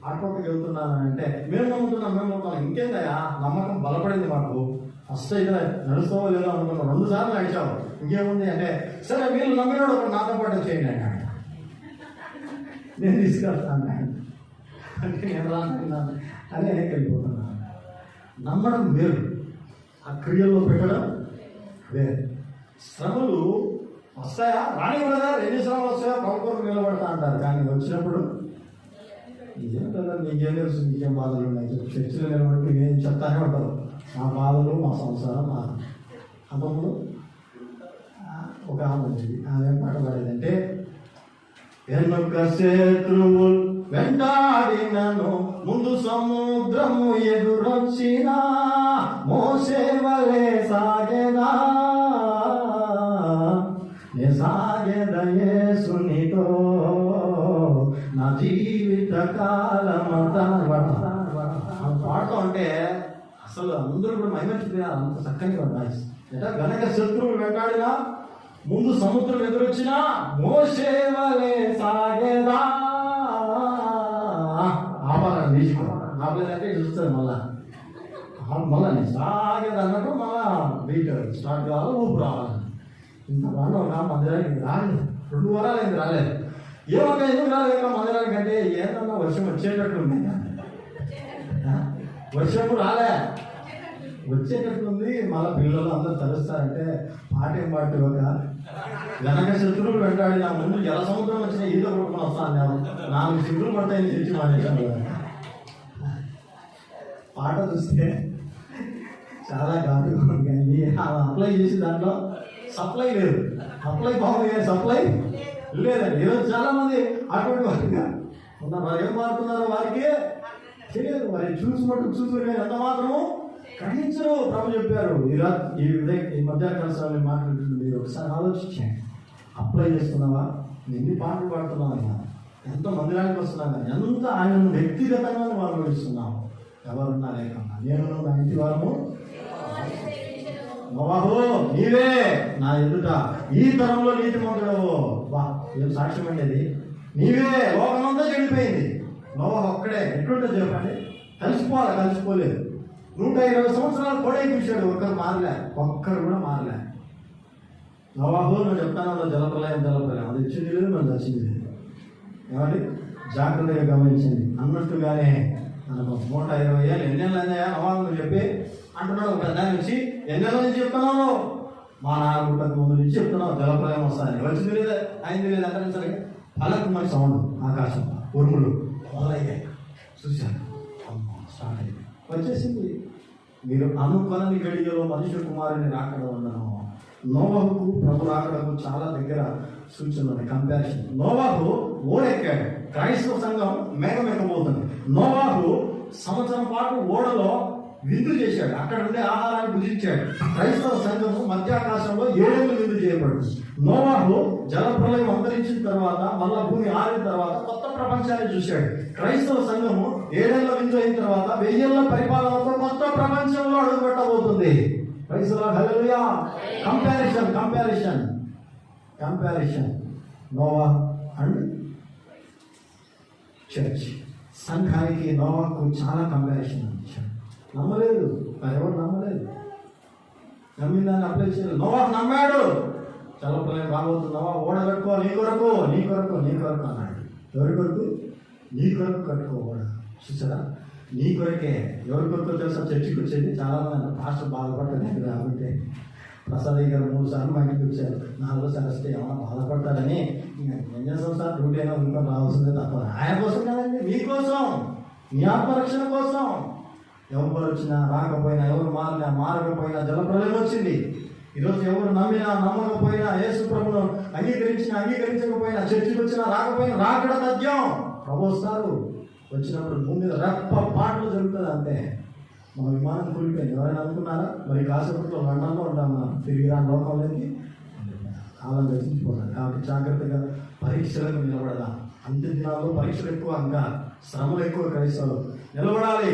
అటుపక్కకి వెళ్తున్నాను అంటే మేము నమ్ముతున్నాం. ఇంకేందయ్యా, నమ్మకం బలపడింది మాకు. ఫస్ట్ అయితే నడుస్తావో లేదో అనుకున్నావు, 2 సార్లు నడిచావు, ఇంకేముంది అంటే సరే వీళ్ళు నమ్మినాడు ఒకటి నాతో పాటు చేయండి అన్నాడు. నేను తీసుకెళ్తాను అంటే నేను రానుకున్నాను అని వెనక్కి వెళ్ళిపోతున్నాను. నమ్మడం వేరు, ఆ క్రియల్లో పెట్టడం వేరు. శ్రమలు వస్తాయా? రాని కూడా ఎన్ని శ్రమలు వస్తాయో ప్రభుత్వం నిలబడతా అంటారు, కానీ వచ్చినప్పుడు నిజం కదా, నీకేం తెలుసు, నీకేం బాధలు ఉన్నాయి, చర్చలు నిలబడి ఏం చెప్తానే ఉంటారు, మా బాధలు, మా సంసారం, మా అంతకుముందు ఒక ఆమె ఉంది, ఆమె పాట పాడేదంటే వెనుక శత్రువులు వెంటాడినను ముందు సముద్రము ఎదురొచ్చిన మోసే వలె సాగెదా నే సాగెద యేసునితో నా జీవిత కాలమంతా. పాడుతూ ఉంటే అసలు అందరూ కూడా మైమర్చిపోయారు, అంత చక్కని వాయిస్. అంటే వెనక శత్రువులు వెంటాడినా ముందు సముద్రం ఎదురొచ్చినా మోసే వలె సాగెదా. ఆపాలని తీసుకో, ఆపలేదంటే చూస్తుంది మళ్ళా నేను సాగేది అన్నట్టు మళ్ళా బీట్ స్టార్ట్ కావాలి, ఊపు రావాలి. ఇంత బాగా ఒక మందిరానికి రాలేదు, 2 వారాలు అయింది రాలేదు. ఏమన్నా ఎందుకు రాలేక మందిరానికి అంటే ఏదన్నా వర్షం వచ్చేటట్లుంది, వర్షము రాలే వచ్చేటట్లుంది. మళ్ళీ పిల్లలు అందరూ తలుస్తారంటే పాట ఏం పాటు ఒక వెనక శత్రువులు వెంటాడి నా ముందు జల సముద్రం వచ్చిన ఈత కొడుకుని వస్తాను, 4 శత్రువులు పడతాయని తెచ్చి మానేశాను. పాట చూస్తే చాలా ఘాటుగా ఉంది, కానీ అప్లై చేసి దాంట్లో సప్లై లేదు. అప్లై బాగుంది కానీ సప్లై లేదండి. ఈరోజు చాలా మంది అటువంటి వారిగా ఉన్నారు, వారు ఏం మారుతున్నారో వారికి తెలియదు. వారి చూసి ఎంత మాత్రము గ్రహించరు. ప్రభు చెప్పారు ఈ మధ్యాహ్న సమయంలో మాట్లాడుతుంది, మీరు ఒకసారి ఆలోచించండి. అప్లై చేస్తున్నావా? ఎన్ని పాటలు పాడుతున్నావా? ఎంత మందిరానికి వస్తున్నావా? ఎంత ఆయనను వ్యక్తిగతంగా వాళ్ళు నడుస్తున్నావు. ఎవరున్నా లేకన్నా నేను నా ఇంటి వారము నోవాహు నీవే నా ఎదుట ఈ తరంలో నీతిమంతుడవు. బా ఏం సాక్ష్యం అండి, నీవే. లోకమంతా చెడిపోయింది, నోవాహు ఒక్కడే ఎట్లుంటుంది చెప్పండి? కలిసిపోలేదు. 120 సంవత్సరాలు కూడా చూశాడు, ఒక్కరు కూడా మారలే. నోవాహు నువ్వు చెప్తాను జలప్రలయం అది వచ్చింది లేదు, మనం వచ్చింది లేదు. ఏమండి జాగ్రత్తగా గమనించండి. అన్నట్టుగానే మనకు 120 ఏళ్ళు ఎన్నెళ్ళు అన్నాయా నోవాహు నువ్వు చెప్పి అంటున్నాడు. ఒక పెద్ద నుంచి ఎన్నెళ్ళ నుంచి చెప్తున్నావు? మా నాన్న పుట్టక ముందు నుంచి చెప్తున్నావు జలప్రలయం వస్తాయని. వచ్చింది లేదా, అయింది లేదా అంటే సరే పలకు మన సౌండ్, ఆకాశం ఉరుములు మొదలయ్యాయి. చూశాను, స్టార్ట్ అయ్యింది, వచ్చేసింది. మీరు అనుకొనని గడియలో మనుష్య కుమారుని రాకడ ఉండను. నోవాహుకు ప్రభు రాకడకు చాలా దగ్గర సూచన ఉంది, కంపారిజన్. నోవాహు ఓడెక్కాడు, క్రైస్తవ సంఘం మేఘం ఎక్కబోతుంది. నోవాహు సంవత్సరం పాటు ఓడలో విందు చేశాడు, అక్కడ ఉండే ఆహారాన్ని భుజించాడు. క్రైస్తవ సంఘము మధ్యాకాశంలో 7 ఏళ్ళు విందు చేయబడుతుంది. నోవాహు జలప్రలయం అంతరించిన తర్వాత మళ్ళా భూమి ఆరిన తర్వాత కొత్త ప్రపంచాన్ని చూశాడు. క్రైస్తవ సంఘము 7 ఏళ్ల విందు అయిన తర్వాత 1000 ఏళ్ల పరిపాలనతో కొత్త ప్రపంచంలో అడుగుపెట్టబోతుంది. హల్లెలూయా. Comparison Novahu and church. సంఘానికి నోవాహుకు చాలా కంపారిజన్ ఇచ్చాడు. నమ్మలేదు, ఎవరు నమ్మలేదు. నమ్మిందాన్ని అప్లై చేయలేదు. నోవాహు నమ్మాడు, జలప్రలయం రాబోతుంది, నోవాహు ఓడ కట్టుకో, నీ కొరకు అన్నాడు. ఎవరి కొరకు? నీ కొరకు కట్టుకో ఓడ. చూసారా, నీ కొరకే. ఎవరి కొరకు తెలుసా? చర్చికి వచ్చేది చాలా మంది పాస్టర్ బాధపడతాడు కాబట్టి ప్రసాద్ గారు 3 సార్లు మా ఇంటికి వచ్చారు. 4సారి వస్తే ఏమన్నా బాధపడతారని ఏం చేస్తాం సార్, డ్యూటీ అయినా ఉనుకొని రావాల్సిందే తప్ప ఆయన కోసం కదండి, మీకోసం, మీ ఆత్మరక్షణ కోసం. ఎవరు వచ్చినా రాకపోయినా, ఎవరు మారకపోయినా జలప్రలయం వచ్చింది. ఈరోజు ఎవరు నమ్మినా నమ్మకపోయినా, యేసు ప్రభువును అంగీకరించకపోయినా, చర్చికి వచ్చినా రాకపోయినా రాకడ తథ్యం. ప్రభు వస్తారు, వచ్చినప్పుడు భూమి మీద రెప్ప పాటలు జరుగుతుంది అంతే. మన విమానం కూలిపోయింది. ఎవరైనా అనుకున్నారా? మరి కాసేపట్లో లండన్లో ఉంటాము, తిరిగి రాని లోకంలోకి కాలం గతించిపోతారు. కాబట్టి జాగ్రత్తగా పరీక్షలకు నిలబడదా. అంత్య దినాల్లో పరీక్షలు ఎక్కువ, ఇంకా శ్రమలు ఎక్కువ. క్రైస్తవులు నిలబడాలి.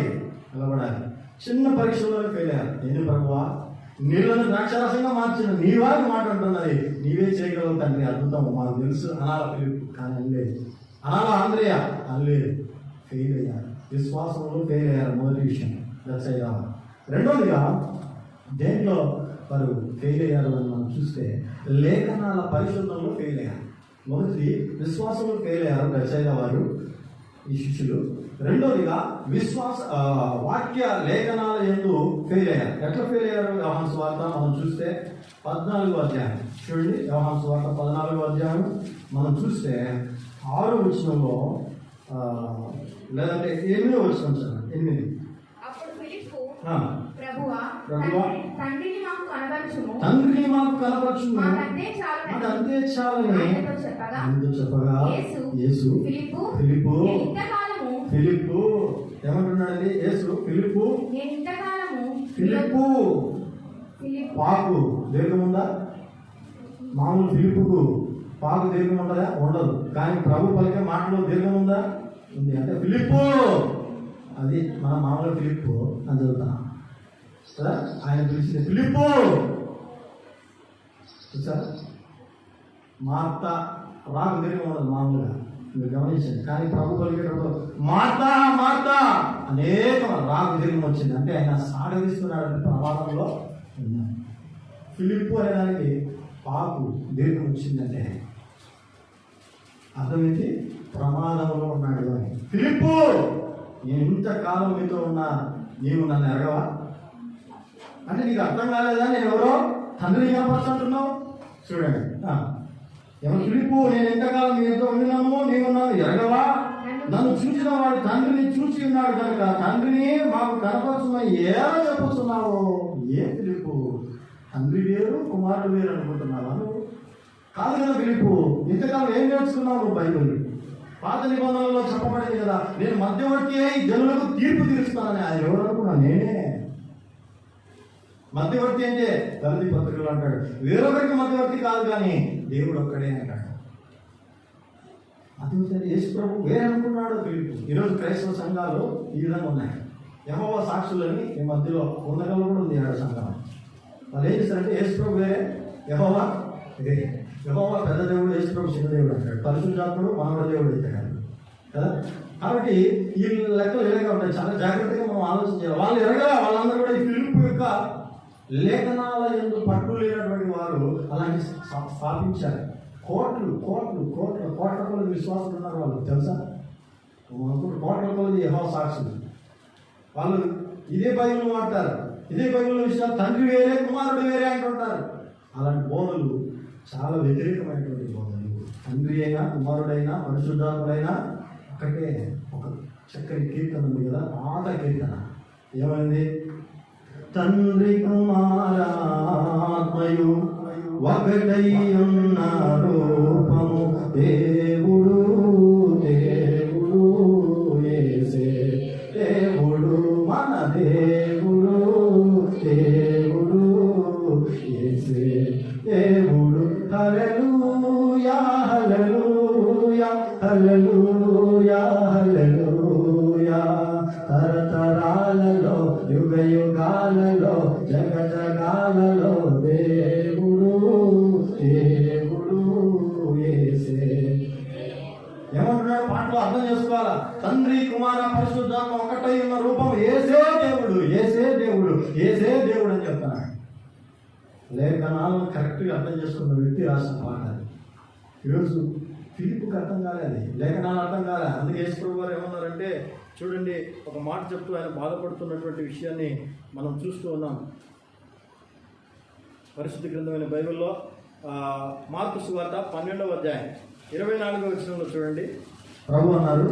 చిన్న పరీక్షల్లో ఫెయిల్ అయ్యారు. ఏంటి ప్రభువా, నీళ్ళను ద్రాక్షారసంగా మార్చిన నీ వారికి మాట అంటున్నది, నీవే చేయగలవు తండ్రి, అద్భుతం మాకు తెలుసు అనాల పిలుపు. కానీ అనలేదు. అనాల ఆంధ్రయ అనలేదు. ఫెయిల్ అయ్యారు, విశ్వాసంలో ఫెయిల్ అయ్యారు. మొదటి విషయం. రెండోదిగా దేంట్లో వారు ఫెయిల్ అయ్యారు అని మనం చూస్తే లేఖనాల పరిశోధనలో ఫెయిల్ అయ్యారు. మొదటి విశ్వాసంలో ఫెయిల్ అయ్యారు రచయిత వారు, ఈ శిష్యులు. రెండోదిగా వాక్య లేఖనాల యందు ఫెయిల్ అయ్యారు. ఎట్లా ఫెయిల్ అయ్యారు? యోహాను సువార్త మనం చూస్తే 14వ అధ్యాయం చూడండి. యోహాను సువార్త 14వ అధ్యాయం మనం చూస్తే 6వ వచనంలో లేదంటే 8వ వచనం చదవండి. 8. అప్పుడు ఫిలిప్పు, ప్రభువా తండ్రిని మాకు కనబరచుము, మాకంతే చాలని ఆయనతో చెప్పగా యేసు ఫిలిప్పు ఏమంటున్నాడండి? యేసు ఫిలిప్పు పాకు దీర్ఘం ఉందా? మామూలు ఫిలిప్పుకు పాకు దీర్ఘం ఉండదా? ఉండదు. కానీ ప్రభు పలికే మాటలో దీర్ఘం ఉందా? ఉంది. అంటే ఫిలిప్పు, అది మన మామూలు ఫిలిప్పు అని చదువుతాం. ఆయన పిలిచింది ఫిలిప్పు. చూసారా? మార్తా రాకు దీర్ఘం ఉండదు మామూలుగా, మీరు గమనించండి. కానీ ప్రభు పలికేటప్పుడు మార్తా అనేక రాకు దీర్ఘం వచ్చింది. అంటే ఆయన సాగదీస్తున్నాడు ప్రమాదంలో ఉన్నాడు. ఫిలిప్పు అనేదానికి పాకు దీర్ఘం వచ్చిందంటే అర్థమైంది, ప్రమాదంలో ఉన్నాడు అని. ఫిలిప్పు, నేను ఇంతకాలం మీతో ఉన్నా, నీవు నన్ను ఎరగవా? అంటే నీకు అర్థం కాలేదా నేను ఎవరో? తండ్రిని కనపరుచుంటున్నావు. చూడండి, ఏమో ఫిలిప్పు, నేను ఎంతకాలం మీతో ఉండినాము, నీవు నన్ను ఎరగవా? నన్ను చూసిన వాడు తండ్రిని చూసి ఉన్నాడు కనుక తండ్రిని మాకు కనపరుచుమని ఏమో చెప్పుతున్నావు. ఏ ఫిలిప్పు, తండ్రి వేరు కుమారుడు వేరు అనుకుంటున్నావా నువ్వు? కాదు కదా ఫిలిప్పు, ఇంతకాలం ఏం నేర్చుకున్నావు నువ్వు? బైబిల్ పాత నిబంధనలో చెప్పబడింది కదా, నేను మధ్యవర్తి అయి జనులకు తీర్పు తీరుస్తానని. ఆయన ఎవరు అనుకున్నా? నేనే మధ్యవర్తి. అంటే గలతీ పత్రికలు అంటాడు, వేరొకరికి మధ్యవర్తి కాదు కానీ దేవుడు ఒక్కడే అంటాడు. అది యేసు ప్రభు వేరే అనుకున్నాడు ఫిలిప్పు. ఈరోజు క్రైస్తవ సంఘాలు ఈ విధంగా ఉన్నాయి. యెహోవా సాక్షులని ఈ మధ్యలో ఉండగలు కూడా ఉంది 7 సంఘాలు. వాళ్ళు ఏం చేస్తారంటే యేసు ప్రభు వేరే, యెహోవా వేరే. యెహోవా పెద్ద దేవుడు, యేసు ప్రభు చిన్న దేవుడు అంటాడు. పరిశుద్ధాత్ముడు మనవడ దేవుడు అవుతాడు కదా. కాబట్టి ఈ లెక్కలు ఇలాగే ఉంటాయి. చాలా జాగ్రత్తగా మనం ఆలోచన చేయాలి. వాళ్ళు ఎరగా వాళ్ళందరూ కూడా ఈ ఫిలిప్పు యొక్క లేఖనాల యందు పట్టు లేనటువంటి వారు అలాంటి స్థాపించారు. కోట్ల కొలది విశ్వాసులు ఉన్నారు వాళ్ళు, తెలుసా? కోట్ల కొలది యెహోవా సాక్షులు. వాళ్ళు ఇదే బైబిల్ వాడతారు, ఇదే బైబిల్ విషయాలు తండ్రి వేరే కుమారుడు వేరే అంటుంటారు. అలాంటి బోధలు చాలా వ్యతిరేకమైనటువంటి బోధలు. తండ్రి అయినా కుమారుడైనా పరిశుద్ధాత్ముడైనా ఒకటే. ఒక చక్కని కీర్తన ఉంది కదా, పాత కీర్తన. ఏమైంది? తండ్రి కుమారాత్మయు ఒకటై ఉన్న రూపము దేవుడు యేసే దేవుడు, మన దేవుడు యేసే దేవుడు. హల్లెలూయా హల్లెలూయా హల్లెలూయా హల్లెలూయా. తరతరాలలో యుగ యుగాలలో జగజగాలలో దేవుడు యేసే. ఏమంటున్నాడు పాటలో? అర్థం చేసుకోవాలా. తండ్రి కుమార పరిశుద్ధాత్మ ఒకటై ఉన్న రూపం యేసే దేవుడు అని చెప్తున్నాడు. లేఖనాలను కరెక్ట్గా అర్థం చేసుకున్న వ్యక్తి రాసిన పాట. ఈరోజు ఫిలిప్పుకి అర్థం కాలేదు, లేఖనాలు అర్థం కాలేదు. అందుకే యేసు ప్రభు గారు ఏమన్నారంటే, చూడండి, ఒక మాట చెప్తూ ఆయన బాధపడుతున్నటువంటి విషయాన్ని మనం చూస్తూ ఉన్నాం. పరిశుద్ధ గ్రంథమైన బైబిల్లో మార్కు సువార్త 12వ అధ్యాయం 24వ వచనంలో చూడండి. ప్రభు అన్నారు,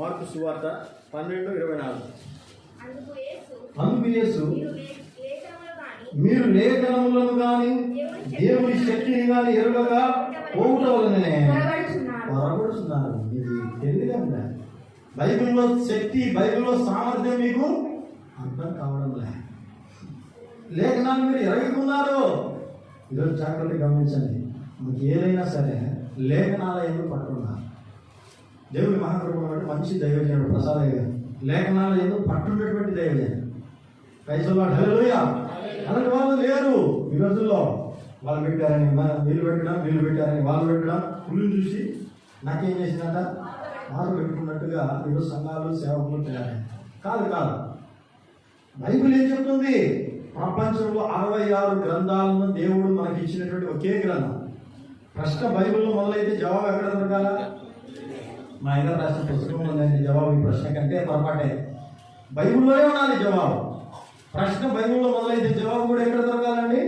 మార్కు సువార్త 12:24. అందుకు యేసు, మీరు లేఖనములను కానీ దేవుని శక్తిని కానీ ఎరుగగా పోవుట వలననే పొరబడుతున్నారు. ఇది తెలియదండి. బైబిల్లో శక్తి, బైబిల్లో సామర్థ్యం మీకు అర్థం కావడం లే. లేఖనాలు మీరు ఎరగకున్నారు. ఈరోజు జాగ్రత్తగా గమనించండి. మీకు ఏదైనా సరే లేఖనాల ఎందుకు పట్టుకున్నారు. దేవుడి మహాప్రభు మంచి దైవజనుడు ప్రసాదయ్య గారు లేఖనాల ఎందుకు పట్టున్నటువంటి దైవజనుడు. పైసలు హల్లెలూయా. అలాంటి వాళ్ళు లేరు ఈ రోజుల్లో. వాళ్ళు పెట్టారని వీళ్ళు పెట్టారని వాళ్ళు పెట్టడం, పుల్లు చూసి నాకేం చేసిందంట వాళ్ళు పెట్టుకున్నట్టుగా ఈరోజు సంఘాలు సేవకులు తయారయ్యారు. కాదు కాదు. బైబిల్ ఏం చెప్తుంది? ప్రపంచంలో 66 గ్రంథాలను దేవుడు మనకి ఇచ్చినటువంటి ఒకే గ్రంథం. ప్రశ్న బైబిల్లో మొదలైతే జవాబు ఎక్కడ దొరకాల? మా ఆయన రాసిన పుస్తకంలో ఉందండి జవాబు. ఈ ప్రశ్న కంటే పొరపాటే. బైబిల్లోనే ఉండాలి జవాబు. ప్రశ్న బైబిల్లో మొదలైతే జవాబు కూడా ఎక్కడ దొరకాలండి?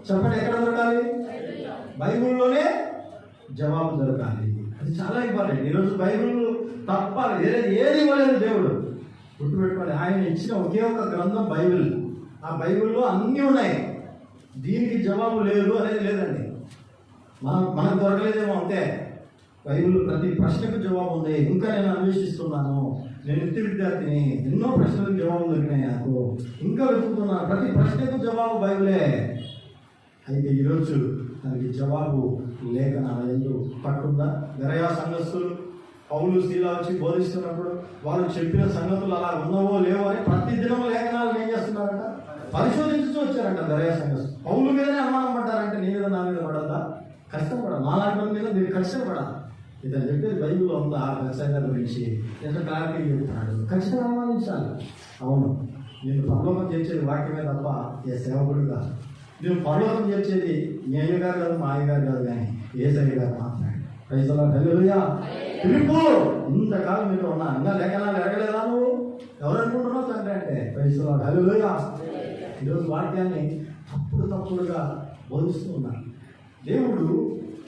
చెప్పండి, ఎక్కడ దొరకాలి? బైబిల్లోనే జవాబు దొరకాలి. అది చాలా ఇంపార్టెంట్. ఈరోజు బైబిల్ తప్ప వేరేది ఏది ఇవ్వలేదు దేవుడు. గుర్తుపెట్టుకోండి, ఆయన ఇచ్చిన ఒకే ఒక గ్రంథం బైబిల్. ఆ బైబిల్లో అన్నీ ఉన్నాయి. దీనికి జవాబు లేదు అనేది లేదండి. మనకు దొరకలేదేమో అంతే. బైబిల్ ప్రతి ప్రశ్నకు జవాబు ఉంది. ఇంకా నేను అన్వేషిస్తున్నాను. నేను నిత్య విద్యార్థిని. ఎన్నో ప్రశ్నలకు జవాబు దొరికినాయి నాకు. ఇంకా వెతుకుతున్నాను. ప్రతి ప్రశ్నకు జవాబు బైబిలే. అయితే ఈరోజు దానికి జవాబు లేఖనాల ఎందు పట్టుందా? గరయా సంఘస్థులు పౌలు శీల వచ్చి బోధిస్తున్నప్పుడు వాళ్ళు చెప్పిన సంగతులు అలా ఉన్నవో లేవో అని ప్రతి దినం లేఖనాలను ఏం చేస్తున్నారంట? పరిశోధించుతూ వచ్చారంట గరయా సంఘస్థులు. పౌలు మీదనే అనుమానం పడ్డారంటే నీ మీద నా మీద పడద్దా? కష్టపడాలి. మాలాంటి మీద మీరు కష్టపడాలి. ఇతను చెప్పేది బైబిల్లో ఉందా? వ్యవసాయ గురించి ఎంత క్లారిటీ చెప్తున్నాడు. ఖచ్చితంగా అనుమానించాలి. అవును, నేను పరలోకం చేసేది వాక్యమే తప్ప ఏ సేవకుడు కాదు. నేను పరలోకం చేసేది మీ అయ్యగారు కాదు, మా అయ్యగారు కాదు, కానీ యేసయ్య గారు మాత్రమే. ప్రైజ్లా హల్లెలూయా. ఫిలిప్పు, ఇంతకాలం మీరు ఉన్నా ఇంకా లేఖనాలు ఎరగలేదా నువ్వు? ఎవరనుకుంటున్నావు తండ్రి అంటే? ప్రైజ్లా హల్లెలూయా. ఈరోజు వాక్యాన్ని తప్పుడుగా బోధిస్తూ ఉన్నారు. దేవుడు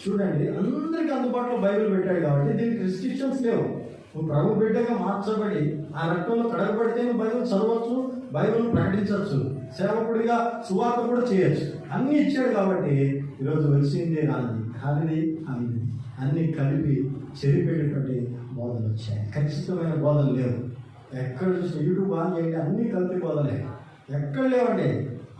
చూడండి, అందరికీ అందుబాటులో బైబిల్ పెట్టాడు కాబట్టి దీనికి రిస్ట్రిక్షన్స్ లేవు. నువ్వు ప్రభు బిడ్డగా మార్చబడి ఆ రక్తంలో కడగబడితే నువ్వు బైబిల్ చదవచ్చు, బైబిల్ ప్రకటించవచ్చు, సేవకుడిగా సువార్త కూడా చేయొచ్చు. అన్నీ ఇచ్చాడు కాబట్టి ఈరోజు వచ్చింది కానిది అనేది అన్నీ కలిపి చెరిపేటటువంటి బోధలు వచ్చాయి. ఖచ్చితమైన బోధలు లేవు. ఎక్కడ చూసిన యూట్యూబ్ ఆన్ చేయండి, అన్నీ కల్తీ బోధలే. ఎక్కడ లేవండి,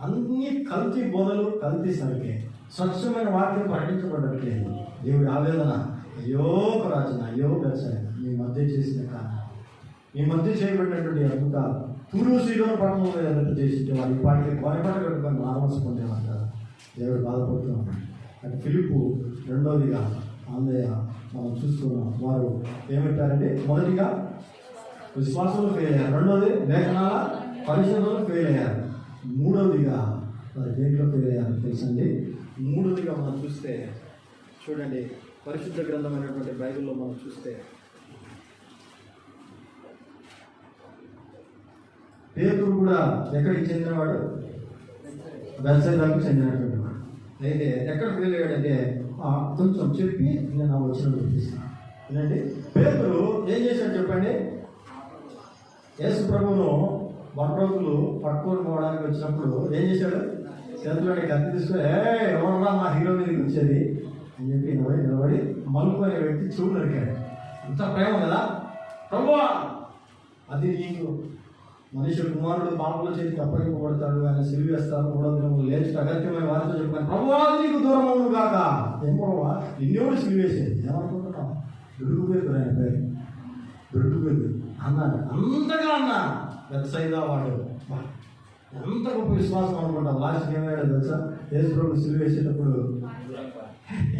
అన్నీ కల్తీ బోధలు, కల్తీ సరికే. స్వచ్ఛమైన వాక్యం ప్రకటించబడట్లేదు. దేవుడి ఆవేదన, అయ్యో ప్రాచన, అయ్యో వ్యవసాయం మీ మధ్య చేసిన కారణం, మీ మధ్య చేయబడినటువంటి అద్భుతాలు తూరు సీడోను పట్టణంలో ఎదురు చేసి వారి పాటికి కొనపట కట్టుకొని ఆరంభించుకునేవారు కదా. దేవుడు బాధపడుతూ ఉన్నాడు. అటు ఫిలిప్పు రెండవదిగా ఆంధ్రయ మనం చూస్తున్నాం. వారు ఏమంటారంటే, మొదటిగా విశ్వాసంలో ఫెయిల్ అయ్యారు, రెండవది లేఖనాల పరిశోధనలో ఫెయిల్ అయ్యారు, మూడవదిగా వారి దేంట్లో ఫెయిల్ అయ్యారు తెలుసండి. మూడవదిగా మనం చూస్తే చూడండి, పరిశుద్ధ గ్రంథమైనటువంటి బైబిల్లో మనం చూస్తే పేతురు కూడా ఎక్కడికి చెందినవాడు? బెత్సైదాకు చెందినటువంటి వాడు. అయితే ఎక్కడ ఫెయిల్ అయ్యాడంటే, కొంచెం చెప్పి నేను ఆ వచ్చిన చూపిస్తాను ఏంటంటే, పేతురు ఏం చేశాడు చెప్పండి? యేసు ప్రభువును వడ్రోకులు పట్టుకొని పోవడానికి వచ్చినప్పుడు ఏం చేశాడు? చేతిలోని కత్తి తీసుకొని, ఎవరన్నా మా హీరో మీదకి వచ్చేది అని చెప్పి నిలబడి మలుపుని వ్యక్తి చూడు నరికాడు. అంత ప్రేమ కదా. ప్రభువా, అది నీకు మనుషుడు కుమారుడు పాపల చేతికి అప్పగింపబడతాడు, ఆయన సిలివేస్తారు, 3వ దినములు లేచి అగత్యమైన వారితో చెప్పాను, ప్రభువా అది నీకు దూరం అవును కాక. ఏం ప్రభువా, నిన్నెవడు సిలివేసేది? ఏమనుకుంటున్నావు? దొరికిపోయారు, ఆయన పేరు దొరికిపోయింది అన్నాడు. అంతగా అన్నా బెత్సైదా వాడు ఎంత గొప్ప విశ్వాసం అనుకుంటాం. లాస్ట్ ఏమయ్యాడు తెలుసా? యేసు ప్రభు సిలువేసేటప్పుడు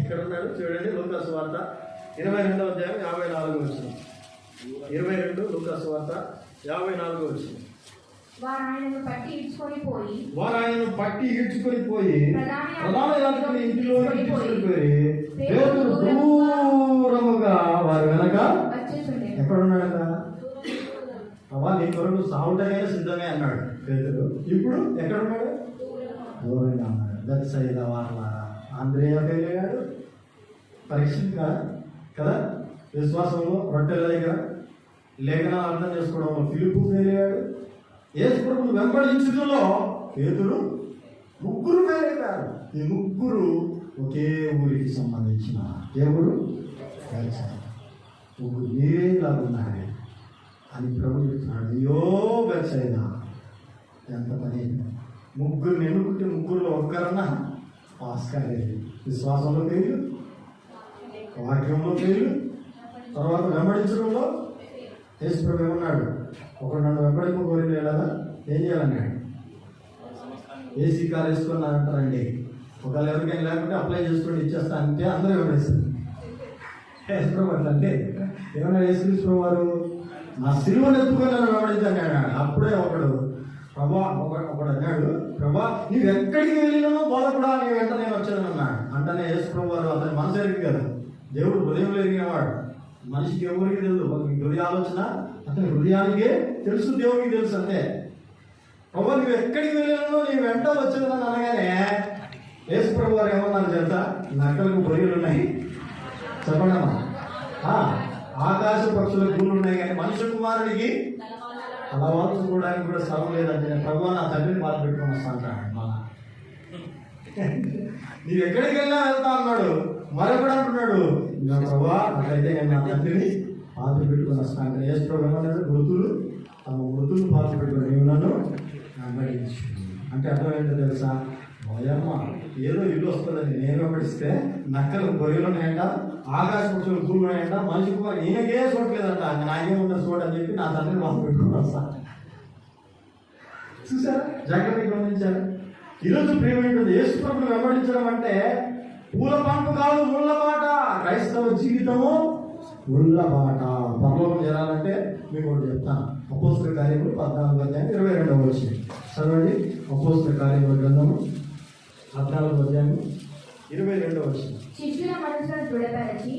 ఇక్కడ ఉన్నాడు చూడండి. లూకా సువార్త 22వ అధ్యాయం 54వ వచనం. 22 లూకా సువార్త 54వ వచనం. వారు ఆయనను పట్టి ఈడ్చుకొని పోయి ప్రధాన యాజకుని ఇంటిలోకి తీసుకొని పోయి పేతురు దూరముగా వారి వెనక ఎక్కడున్నాడట? అవ్వా నీ కొరకు సావుటైనా సిద్ధమే అన్నాడు పేతురు. ఇప్పుడు ఎక్కడున్నాడు? దూరంగా ఉన్నాడు. బెత్సైదా వారలారా, ఆంద్రేయ ఫెయిల్ అయ్యాడు పరీక్ష కదా. విశ్వాసంలో రొట్టెల దగ్గర లేఖనాలు అర్థం చేసుకోవడంలో ఫిలిప్పు ఫెయిల్ అయ్యాడు. యేసు ప్రభువును వెంబడించడంలో పేతురు, ముగ్గురు ఫెయిల్ అయ్యారు. ఈ ముగ్గురు ఒకే ఊరికి సంబంధించిన దేవుడు ముగ్గురు మీరేలాగా ఉన్నారు అని ప్రభు చెప్తున్నాడు. అయ్యో బెత్సైదా, ఎంత పని! ముగ్గురు ఎన్నుకుంటే ముగ్గురులో ఒక్కరన్నా పాస్ కాలేదు. విశ్వాసంలో ఫెయిల్, వాక్యంలో ఫెయిల్, తర్వాత వెంబడించడంలో యేసు ప్రభు ఏమన్నాడు? ఒకడు నన్ను వెంబడింపకోరిన ఎలాగా ఏం చేయాలన్నాడు? AC car వేసుకున్నారంటారండి. ఒకవేళ ఎవరికైనా లేకుంటే అప్లై చేసుకొని ఇచ్చేస్తా అంటే అందరూ వెంబడిస్తారు. యేసు ప్రభు అట్లా అంటే ఏమన్నా యేసు ప్రభు వారు నా సిలువను ఎత్తుకొని నన్ను వెంబడించండి అన్నాడు. అప్పుడే ఒకడు అన్నాడు, ప్రభా నీవు ఎక్కడికి వెళ్ళినానో బోధకుడా నీ వెంట నేను వచ్చాను అన్నాడు. అంటనే యేసు ప్రభు వారు అతని మనసు ఎరిగి కదా, దేవుడు హృదయంలో ఎరిగినవాడు. మనిషికి ఎవరికి తెలుసు, హృదయ ఆలోచన అతని హృదయానికే తెలుసు, దేవుడికి తెలుసు అంతే. ప్రభా నువ్వు ఎక్కడికి వెళ్ళినానో నీ వెంట వచ్చాను అనగానే యేసు ప్రభు వారు ఏమన్నారు తెలుసా? నక్కలకు బొరియలు ఉన్నాయి చెప్పడమా, ఆకాశ పక్షుల గూళ్ళు ఉన్నాయి, కానీ మనుష్య కుమారుడికి అలవాటు చూడడానికి కూడా స్థలం లేదంటే ప్రభు నా తండ్రిని బాధ పెట్టుకుని వస్తా అంటాడు. మళ్ళా నీవు ఎక్కడికి వెళ్ళా వెళ్తా అన్నాడు. మరొకడు అంటున్నాడు, ప్రభా అట్లయితే నేను నా తండ్రిని బాధ పెట్టుకుని వస్తా అంటే యేసు ప్రభు ఏమన్నాడు, మృతులు తమ మృతులు బాధ పెట్టుకుని నీవు నన్ను వెంబడించు అంటే అర్థం ఏంటో తెలుసా? భయమ్మ ఏదో ఇల్లు వస్తుందని నేను వెంబడిస్తే నక్కలు గొర్రెలు ఉన్నాయంట, ఆకాశ పక్షులు గూళ్ళు ఉన్నాయంట, మనిషి కుమారు ఈయనకే చూడలేదంట, నాకేముందో చూడని చెప్పి నా తండ్రిని బాధ పెట్టుకుని వస్తా. చూసారా, జాగ్రత్తగా గమనించారు. ఈరోజు ప్రియమైనటువంటి యేసు ప్రభువును వెంబడించడం అంటే పూల పంపు కాదు, ముళ్ళ బాట. క్రైస్తవ జీవితము ముళ్ళ బాట. పరలోకం చేరాలంటే మీకు ఒకటి చెప్తాను. అపోస్తల కార్యములు 14:22 చదవండి. అపోస్తల కార్యముల గ్రంథము 14:22. శిష్యుల మనసులను దృఢపరచి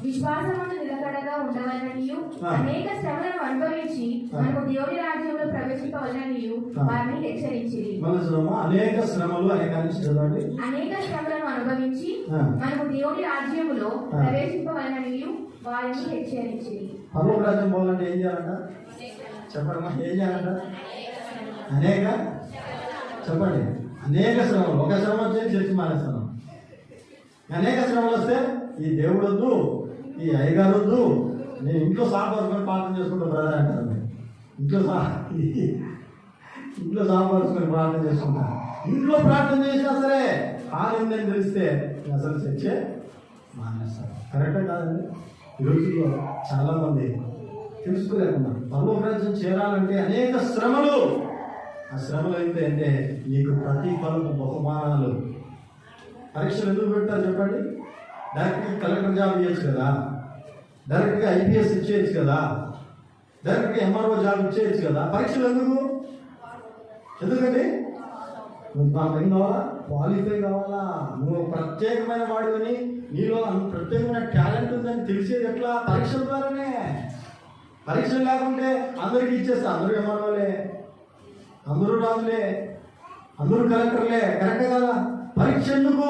విశ్వాసమును నిలకడగా ఉండవలననియు అనేక శ్రమలను అనుభవించి మనము దేవుని రాజ్యంలో ప్రవేశింపవలననియు వారిని హెచ్చరించిరి. అనేక శ్రమలు అనేక శ్రమలను అనుభవించి మనము దేవుని రాజ్యములో ప్రవేశింపవలననియు వారిని హెచ్చరించిరి. పరలోక రాజ్యం పోవాలంటే ఏం చేయాలంట చెప్పడమ్మా? ఏం చేయాలంట? అనేక చెప్పండి. అనేక శ్రమలు. ఒక శ్రమ వచ్చేది చర్చి మానేస్తున్నాం. అనేక శ్రమలు వస్తే ఈ దేవుడు వద్దు, ఈ అయ్యగారు వద్దు, నేను ఇంట్లో సాపరుచుకొని ప్రార్థన చేసుకుంటా బ్రదర్ అంటారు. ఇంట్లో సాపరుచుకొని ప్రార్థన చేసుకుంటా. ఇంట్లో ప్రార్థన చేసినా సరే ఆనందం తెలిస్తే అసలు చర్చే మానేస్తారు. కరెక్టే కాదండి? ఈ రోజుల్లో చాలా మంది తెలుసుకోలేకున్నారు. పరలోక రాజ్యం చేరాలంటే అనేక శ్రమలు. ఆ శ్రమలు ఏంటంటే నీకు ప్రతిఫలము బహుమానాలు. పరీక్షలు ఎందుకు పెడతారు చెప్పండి? డైరెక్ట్గా కలెక్టర్ జాబ్ ఇవ్వచ్చు కదా, డైరెక్ట్గా ఐపీఎస్ ఇచ్చేయచ్చు కదా, డైరెక్ట్గా ఎంఆర్ఓ జాబ్ ఇచ్చేయచ్చు కదా. పరీక్షలు ఎందుకండి? నువ్వు నాకు ఏం కావాలా? క్వాలిఫై కావాలా? నువ్వు ప్రత్యేకమైన వాడివని, నీలో ప్రత్యేకమైన టాలెంట్ ఉందని తెలిసేది ఎట్లా? పరీక్షల ద్వారానే. పరీక్షలు లేకుంటే అందరికీ ఇచ్చేస్తా. అందరూ ఎంఆర్ఓలే, అందరూ రాజులే, అందరూ కలెక్టర్లే. కరెక్టే కదా? పరీక్ష ఎందుకు?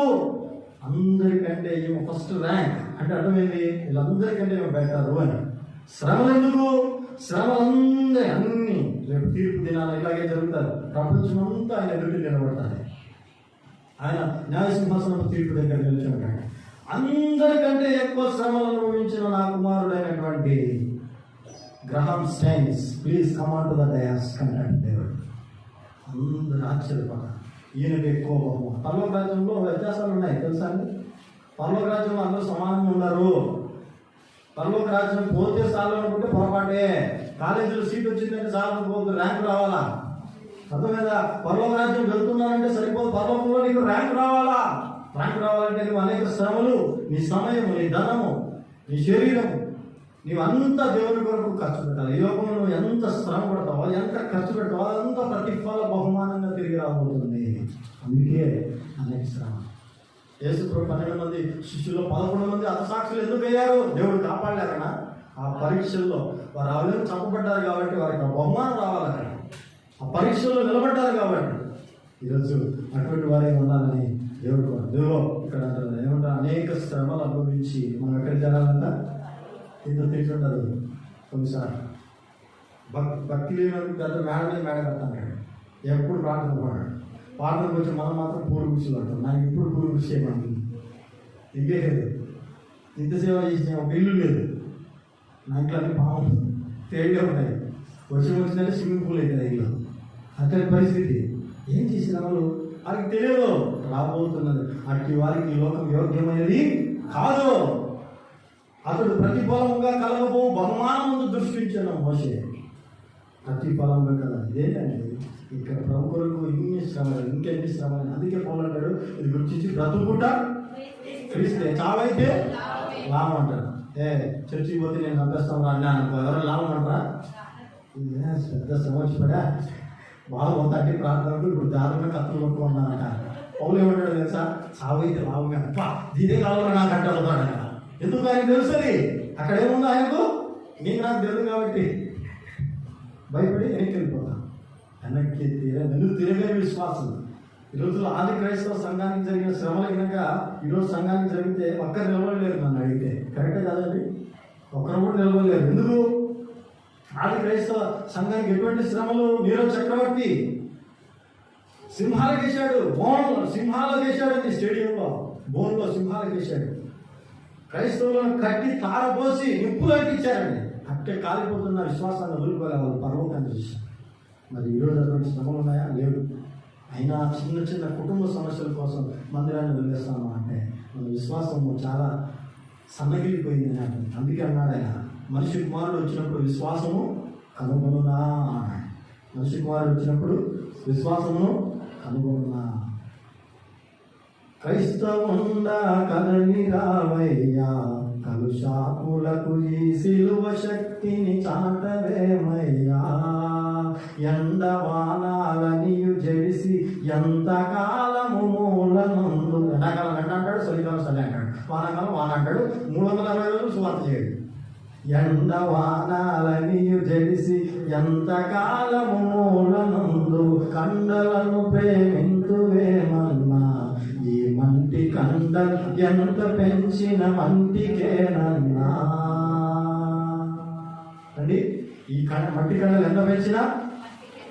అందరికంటే ఏమో ఫస్ట్ ర్యాంక్ అంటే అర్థమైంది, వీళ్ళందరికంటే ఏమో బెటరు అని. శ్రమలు ఎందుకు? శ్రమలందరూ అన్ని రేపు తీర్పు దినాలు ఇలాగే జరుగుతారు. ప్రపంచం అంతా ఆయన ఎదుటి నిలబడతారు. ఆయన న్యాయసింహాసనం తీర్పు దగ్గర నిలిచుంటాడు. అందరికంటే ఎక్కువ శ్రమలు అనుభవించిన నా కుమారుడైనటువంటి Graham Staines please come on to the dais కంటాడు దేవుడు. అందరూ ఆశ్చర్యపడ్డారు. ఈయనకి ఎక్కువ బహుమతి. పరలోక రాజ్యంలో వ్యత్యాసాలు ఉన్నాయి తెలుసా అండి? పరలోక రాజ్యంలో అందరూ సమానంగా ఉన్నారు. పరలోక రాజ్యం పోతే చాలు అనుకుంటే పొరపాటే. కాలేజీలో సీట్ వచ్చిందంటే చాలు పోతే ర్యాంక్ రావాలా? అర్థమైందా? పరలోక రాజ్యం వెళ్తున్నానంటే సరిపోదు, పరలోకంలో నీకు ర్యాంక్ రావాలా? ర్యాంక్ రావాలంటే నువ్వు అనేక శ్రమలు, నీ సమయము, నీ ధనము, నీ శరీరము, నీవంతా దేవుని కొరకు ఖర్చు పెట్టాలి. ఈ లోకంలో నువ్వు ఎంత శ్రమ పడతావో, ఎంత ఖర్చు పెడతావో అదంతా ప్రతిఫల బహుమానంగా తిరిగి రాబోతుంది. అందుకే అనేక శ్రమ. యేసు 12 మంది శిష్యులు 11 మంది హతసాక్షులు ఎందుకు అయ్యారు? దేవుడు కాపాడలేకనా? ఆ పరీక్షల్లో వారు ఆవిధంగా చంపబడ్డారు కాబట్టి వారికి ఆ బహుమానం రావాలక్కడ. ఆ పరీక్షల్లో నిలబడ్డారు కాబట్టి ఈరోజు అటువంటి వారే ఉండాలని దేవుడు ఇక్కడ అంటారు. ఏమంటారు? అనేక శ్రమలు అనుభవించి మనం ఎక్కడికి చేరాలంట? ఇంత తింటుంటారు కొన్నిసార్లు. భక్తి లేని పెద్ద మేడ కట్టాను. ఎప్పుడు ప్రార్థన పడాడు. ప్రార్థనకు వచ్చి మనం మాత్రం పూరు గుర్చులు అంటాం. నాకు ఇప్పుడు పూరు గుర్చి చేయమంటుంది. ఇంకే లేదు, ఇంత సేవ చేసిన ఒక ఇల్లు లేదు. నా ఇంట్లో అన్ని పాము తేలిగా ఉన్నాయి. వచ్చిందంటే స్విమ్మింగ్ పూల్ అవుతుంది ఇల్లు. అతని పరిస్థితి ఏం చేసిన వాళ్ళు వారికి తెలియదు రాబోతున్నది. అట్టి వారికి ఈ లోకం యోగ్యమైనది కాదు. అతడు ప్రతిఫలముగా కలగబో బహుమానం ముందు దృష్టించాను మోషే. ప్రతిఫలంగా కదా. ఇదేంటండి ఇక్కడ ప్రభు కొరకు ఇన్ని శ్రమలు, ఇంకెన్ని శ్రమలు. అందుకే పోలంటాడు ఇది గుర్తించి బ్రతుకుట క్రీస్తే, చావైతే లాభం అంటారు. చర్చికి పోతే నేను చంపేస్తాను రా అన్నాను, ఎవరైనా లాభం అంటారా? పెద్ద శ్రమ వచ్చిపడా బాగుంది అంటే ప్రార్థనకు ఇప్పుడు దారుణంగా కత్తులు కొట్టుకుంటున్నానట. పౌలు ఏమంటాడు తెలుసా? సావైతే లాభంగా దీనే కావాలని నాకు అంటాడు. ఎందుకు ఆయన తెలుసు అది అక్కడ ఏముందో ఆయనకు, నీకు నాకు తెలుసు కాబట్టి భయపడి వెనక్కి వెళ్ళిపోతాను. వెనక్కి ఎందుకు తిరగే విశ్వాసం. ఈరోజు ఆది క్రైస్తవ సంఘానికి జరిగిన శ్రమలు కనుక ఈరోజు సంఘానికి జరిగితే ఒక్కరు నిలవలేరు. నన్ను అడిగితే కరెక్టే కాదండి, ఒక్కరు కూడా నిలవలేరు. ఎందుకు? ఆది క్రైస్తవ సంఘానికి ఎటువంటి శ్రమలు? నీరో చక్రవర్తి సింహాలకు వేశాడు, సింహాలకు వేశాడండి, స్టేడియంలో బోన్లో సింహాలకు వేశాడు. క్రైస్తవులను కట్టి తారపోసి నిప్పులు అంటించారండి. అట్టే కాలిపోతున్న విశ్వాసాన్ని వదులుకోలే వాళ్ళు పర్వతాన్ని చూశారు. మరి ఈరోజు అటువంటి శ్రమలు ఉన్నాయా? లేవు. అయినా చిన్న చిన్న కుటుంబ సమస్యల కోసం మందిరాన్ని వదిలేస్తాము అంటే మన విశ్వాసము చాలా సన్నగిలిపోయింది అని. అందుకే అన్నాడు ఆయన, మనిషి కుమారుడు వచ్చినప్పుడు విశ్వాసము కనుగొనునా అన్నాడు. మనిషి కుమారుడు వచ్చినప్పుడు విశ్వాసమును కనుగొనునా. క్రైస్తవుండా కదలి రావయ్యా, కలుషాకులకు ఈ సిలువ శక్తిని చాటవేమయ్యా. ఎండవానాలనియు జడిసి ఎంతకాలము మూలనందు. ఎండాకాలం ఎండ అంటాడు, చలికాలం చలి అంటాడు, వానాకాలం వాన అంటాడు, 360 రోజులు సువార్త చేయడు. ఎండవానాలనియు జడిసి ఎంతకాలము మూలనందు కండలను ప్రేమింతువేమన్నా. ఈ మంటి కండలు ఎంత పెంచిన మంటికేనన్నా అండి. ఈ మట్టి కండలు ఎంత పెంచినా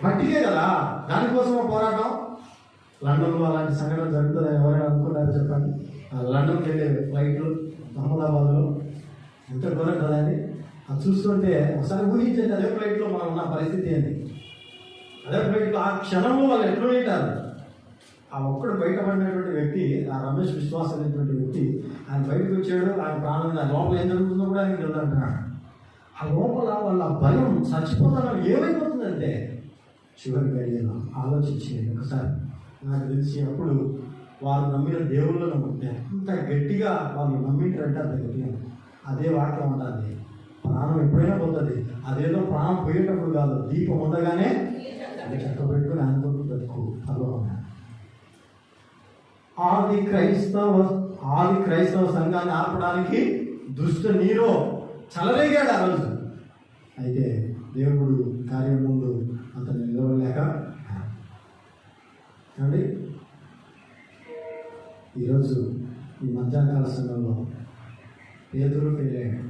మట్టికే కదా. దానికోసం పోరాటం. లండన్లో అలాంటి సంఘటన జరుగుతుందని ఎవరైనా అనుకున్నారో చెప్పండి. లండన్కి వెళ్ళే ఫ్లైట్లు అహ్మదాబాద్లో ఎంత ఘోరం కదండి. అది చూస్తుంటే ఒకసారి ఊహించండి, అదే ఫ్లైట్లో మనం ఉన్న పరిస్థితి ఏంటి. అదే ఫ్లైట్లో ఆ క్షణంలో వాళ్ళు ఎట్లా ఉంటారు. ఆ ఒక్కడు బయటపడినటువంటి వ్యక్తి, ఆ రమేష్ విశ్వాస్ అనేటువంటి వ్యక్తి, ఆయన బయటకు వచ్చాడు. ఆయన ప్రాణం లోపల ఏం జరుగుతుందో కూడా ఆయనకి తెలుదంటున్నాడు. ఆ లోపల వాళ్ళ భయం చచ్చిపోతాను ఏమైపోతుందంటే చివరి గడియలో ఆలోచించేది ఒకసారి. నాకు తెలిసి అప్పుడు వాళ్ళు నమ్మిన దేవుళ్ళను ఎంత గట్టిగా వాళ్ళు నమ్మింటారంటే అంత గట్టిగా. అదే వాక్యం ఉంటుంది, ప్రాణం ఎప్పుడైనా పోతుంది. అదేదో ప్రాణం పోయేటప్పుడు కాదు, దీపం ఉండగానే అది చెక్క పెట్టుకుని అనుకుంటూ బతుకు అలా. ఆది క్రైస్తవ సంఘాన్ని ఆపడానికి దుష్ట నీరో చలరేగాడు ఆ రోజు. అయితే దేవుడు కార్యం ముందు అతను నిలవలేక అండి. ఈరోజు ఈ మధ్యాహ్నకాల సంఘంలో పేతురు ఫెయిల్ అయ్యాడు.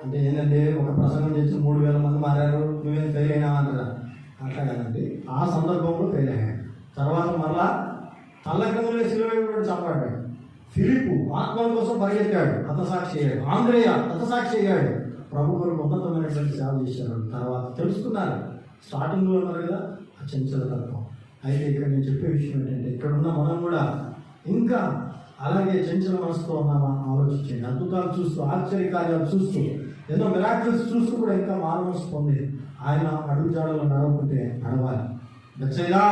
అంటే ఏంటంటే ఒక ప్రసంగం చేసి 3000 మంది మారారు, నువ్వేం ఫెయిల్ అయినా అంటారా? అట్లా కాదండి. ఆ సందర్భంలో ఫెయిల్ అయ్యాడు. తర్వాత మరలా తల్లకిందులే సిలువ కూడా చంపబడ్డాడు. ఫిలిప్పు ఆత్మల కోసం పరిగెత్తాడు, హతసాక్షి అయ్యాడు. ఆంద్రేయ హతసాక్షి అయ్యాడు. ప్రభు కొరకు ఉన్నతమైనటువంటి సేవ చేశారు. తర్వాత తెలుసుకున్నారు. స్టార్టింగ్లో ఉన్నారు కదా ఆ చంచల తత్వం. అయితే ఇక్కడ నేను చెప్పే విషయం ఏంటంటే, ఇక్కడ ఉన్న మనం కూడా ఇంకా అలాగే చంచల మనసుతో ఉన్నామా ఆలోచించండి. అద్భుతాలు చూస్తూ, ఆశ్చర్యకార్యాలు చూస్తూ, ఏదో మిరాకిల్స్ చూస్తూ కూడా ఇంకా మారు మనసు పొంది ఆయన అడుగుజాడలో నడవకుంటే నడవాలి. బెత్సైదా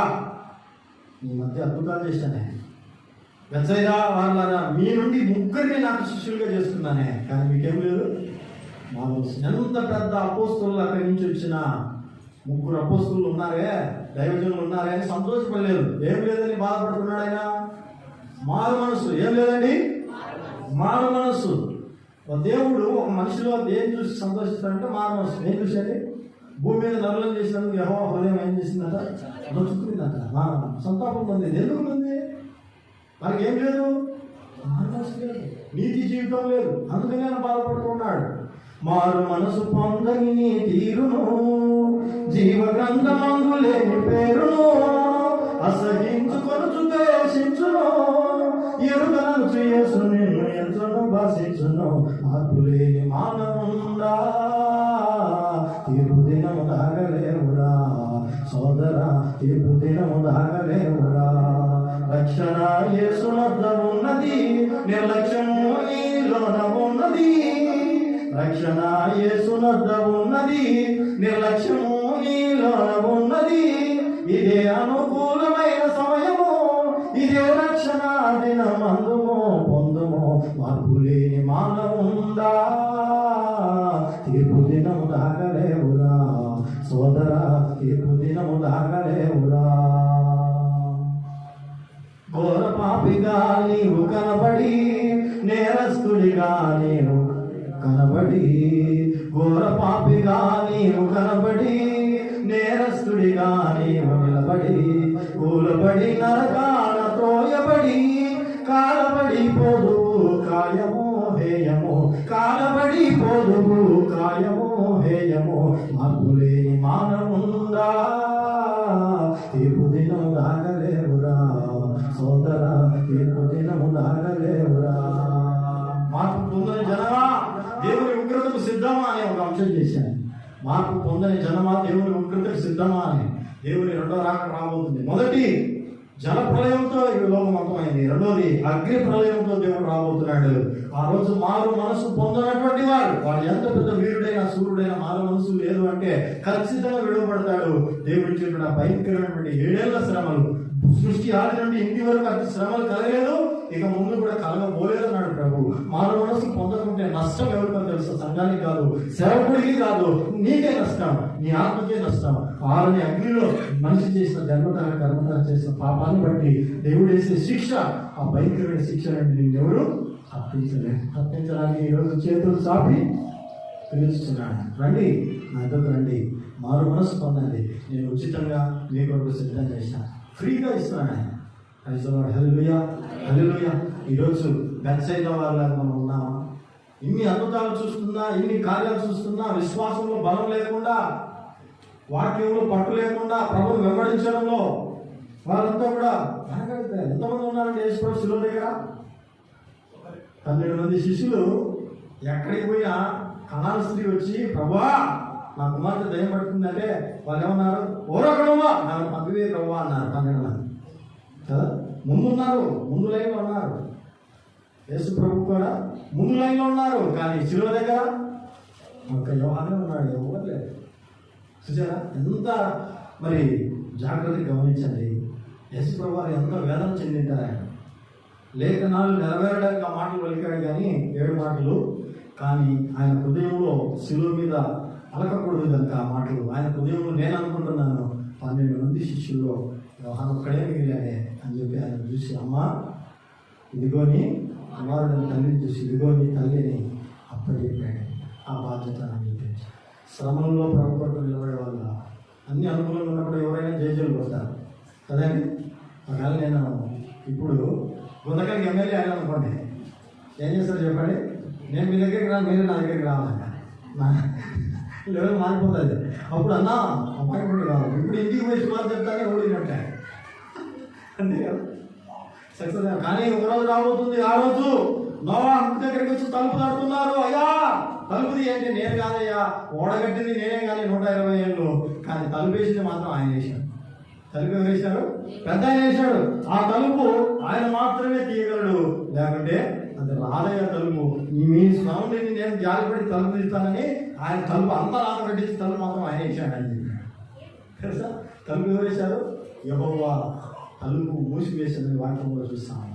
మీ మధ్య అద్భుతాలు చేశానే, బెత్సైదా వాళ్ళ మీ నుండి 3 నాకు శిష్యులుగా చేస్తున్నానే, కానీ మీకేం లేదు. మారు ఎంత పెద్ద అపోస్తులు అక్కడి నుంచి వచ్చిన 3 అపోస్తులు ఉన్నారే, దైవజనులు ఉన్నారే అని సంతోషపడలేదు. ఏం లేదని బాధపడుతున్నాడు ఆయన. మారు మనసు ఏం లేదండి, మారు మనసు. దేవుడు ఒక మనిషిలో దేని చూసి సంతోషిస్తాడంటే మారు మనసు. ఏం చూసండి, భూమి మీద నరులను చేసినందుకు యెహోవా హృదయం ఏం చేసిందట, నొచ్చుకుందంట, సంతాపం పొందింది. ఎందుకు ఉంది? మనకి ఏం లేదు, మారు మనసు లేదు, నీతి జీవితం లేదు. అందుకనే ఆయన బాధపడుతున్నాడు. మారు మనసు పొందని నీ తీరును, జీవ గ్రంథమందు లేని పేరును, అసహించుకొనుచు ద్వేషించును, ఎరుగను యేసు నిన్ను ఎంతను భాషించును. మార్పులేని మానవుండా, తీర్పు దినము దాగలేవురా సోదరా, తీర్పు దినము దాగలేవురా. రక్షణ యేసునొద్ద ఉన్నది, నిర్లక్ష్యము నీలోన ఉన్నది. రక్షణ యేసునొద్ద ఉన్నది, నిర్లక్ష్యము నీలోన ఉన్నది. ఇదే అనుకూలమైన సమయము, ఇదే రక్షణ దినమందుము పొందుము. మార్పు లేని మానవుందా, సోదరా తీర్పు దినము దాగలేవురా. ఘోర పాపిగా నీవు కనబడి, నేరస్తుడిగా నీవు కనబడి, ఘోర పాపిగా నీవు కనబడి, నేరస్తుడిగా నీవు నిలబడి, కూలబడి నరకాన త్రోయబడి, కాలబడి పోదువు కాయమో హేయమో, కాలబడి పోదువు కాయమో హేయమో, మార్పులేని మానవుందా తీర్పు దినం దాగలేవురా. సోదరా తీర్పు దినము దాగలేవురా. మార్పు పొందని జనమా దేవుని ఉగ్రతకు సిద్ధమా అని ఒక అంశం చేశాను. మార్పు పొందని జనమా దేవుని ఉగ్రతకు సిద్ధమా అని. దేవుని రెండో రాక రాబోతుంది. మొదటి జల ప్రళయంతో ఈ లోకం అంతమైంది. రెండోది అగ్ని ప్రళయంతో దేవుడు రాబోతున్నాడు. ఆ రోజు మారు మనసు పొందనటువంటి వాడు ఎంత పెద్ద వీరుడైనా సూర్యుడైనా మారు మనసు లేదు అంటే ఖచ్చితంగా విడువబడతాడు. దేవుడి చెప్పిన భయంకరమైనటువంటి 7 ఏళ్ల శ్రమలు, సృష్టి ఆది నుండి ఇంటి వరకు అతి శ్రమలు కలగలేదు, ఇక ముందు కూడా కలగబోలేదు అన్నాడు ప్రభు. మారు మనసు పొందకుంటే నష్టం ఎవరికో తెలుసు, సంఘానికి కాదు, సేవకుడికి కాదు, నీకే నష్టం, నీ ఆత్మకే నష్టం. ఆరుని అగ్నిలో మనిషి చేసిన జన్మతర కర్మతర చేసిన పాపాన్ని బట్టి దేవుడు వేసే శిక్ష, ఆ భయంకరమైన శిక్ష నుండి ఎవరు తప్పించలేదు. తప్పించడానికి ఈరోజు చేతులు చాపి పిలుస్తున్నాడు, రండి నా దగ్గర రండి, మారు మనసు పొందండి, నేను ఉచితంగా మీ కొరకు సిద్ధం చేశాను, ఫ్రీగా ఇస్తున్నాను ఆయన. హల్లెలూయా హల్లెలూయా. ఈరోజు బెత్సైదా వారిలాగా మనం ఉన్నామా? ఇన్ని అద్భుతాలు చూస్తున్నా, ఇన్ని కార్యాలు చూస్తున్నా, విశ్వాసంలో బలం లేకుండా, వాక్యంలో పట్టు లేకుండా, ప్రభువును వెంబడించడంలో వాళ్ళంతా కూడా వెనకడిపోయారు. ఎంతమంది ఉన్నారంటే యేసుప్రభు శిలువ దగ్గర 12 మంది శిష్యులు ఎక్కడికి పోయినా కనాను స్త్రీ వచ్చి, ప్రభువా నా కుమార్తె దయ్యం పడుతుందంటే వాళ్ళు ఏమన్నారు? ఓరొకడమ్మా నన్ను పంపివే ప్రభువా అన్నారు. 12 మంది కదా, ముందున్నారు, ముందు లైన్లో ఉన్నారు. యేసు ప్రభు కూడా ముందు లైన్లో ఉన్నారు. కానీ శిలువ దగ్గర ఒక యోహానే ఉన్నాడు, ఎవరు లేదు. చూసారా ఎంత మరి జాగ్రత్తగా గమనించండి. యేసు ప్రభు వారు ఎంత వేదన చెందింటారు. లేఖనాలు నెరవేరడానికి ఆ మాటలు పలికాడు కానీ 7 మాటలు, కానీ ఆయన హృదయంలో శిలువ మీద అలకకూడదు కనుక ఆ మాటలు ఆయన హృదయంలో నేను అనుకుంటున్నాను 12 మంది శిష్యుల్లో యోహాను ఒక్కడే మిగిలాడే అని చెప్పి ఆయన చూసి, అమ్మా ఇదిగోని కుమారుడిని తల్లిని చూసి, ఇదిగోని తల్లిని అప్పచెప్పాడు. ఆ బాధ్యత అంగీకరించి శ్రమంలో ప్రభుత్వం నిలబడే వల్ల అన్ని అనుకూలంగా ఉన్నప్పుడు ఎవరైనా జైలు కొడతారు కదండి. ఒకవేళ నేను ఇప్పుడు గుంతకాయకి ఎమ్మెల్యే అయినా అనుకోండి, ఏం చేస్తారు చెప్పండి? నేను మీ దగ్గరికి రాను, మీరు నా దగ్గరికి రావాలన్నా లెవెల్ మారిపోతుంది. అప్పుడు అన్నా అపాయింట్మెంట్ కావాలి. ఇప్పుడు ఇంటికి పోయి సుమారు చెప్తానే ఓడినట్టే అంతే కదా, సక్సెస్. కానీ ఒకరోజు రాబోతుంది, ఆ రోజు నోవా ఇంటి దగ్గరికి వచ్చి తలుపు తడుతున్నారు. అయ్యా తలుపుది ఏంటి? నేను కాదయ్యా, ఓడగట్టింది నేనే కానీ 120 ఏళ్ళు, కానీ తలుపు వేసింది మాత్రం ఆయన వేశాడు. తలుపు ఎవరు వేశాడు? పెద్ద ఆయన వేశాడు. ఆ తలుపు ఆయన మాత్రమే తీయగలడు, లేకుంటే అది రాదయ్య తలుపు. మీ స్వామిని నేను జాలిపడి తలుపు తీస్తానని ఆయన తలుపు అంతా రాత కట్టించి తలుపు మాత్రం ఆయన వేశాడు అని చెప్పాడు. తెలుసా తలుపు ఎవరు వేశారు? యెహోవా తలుపు మూసివేసిందని వాక్యంలో చూస్తాము.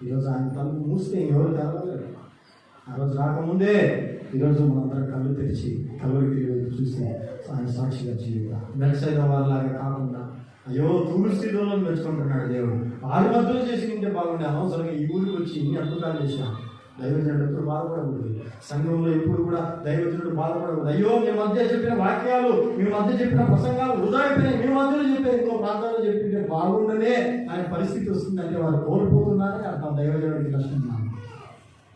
ఈరోజు ఆయన తలుపు మూస్తే ఎవరు తెరవలేరు. ఆ రోజు రాకముందే ఈరోజు మనందరం కళ్ళు తెరిచి కలువరికి చూసి ఆయన సాక్షిగా జీవితం. బెత్సైదా వారిలాగా కాకుండా అయ్యో తూరు స్థితిలో మెచ్చుకుంటున్నాడు దేవుడు. 6 మధ్యలో చేసి ఉంటే బాగుండే, అనవసరంగా ఈ ఊరికి వచ్చి ఇన్ని అద్భుతాలు చేశాను. దైవజనుడు ఎప్పుడు బాధపడకూడదు, సంఘంలో ఎప్పుడు కూడా దైవజనుడు బాధపడకూడదు. అయ్యో మీ మధ్య చెప్పిన వాక్యాలు, మీ మధ్య చెప్పిన ప్రసంగాలు వృధా అయిపోయినాయి, మీ మధ్యలో చెప్పే ఇంకో ప్రాంతాల్లో చెప్పింటే బాగుండనే అనే పరిస్థితి వస్తుందంటే వారు కోల్పోతున్నారని అర్థం. దైవజనుడికి నష్టం.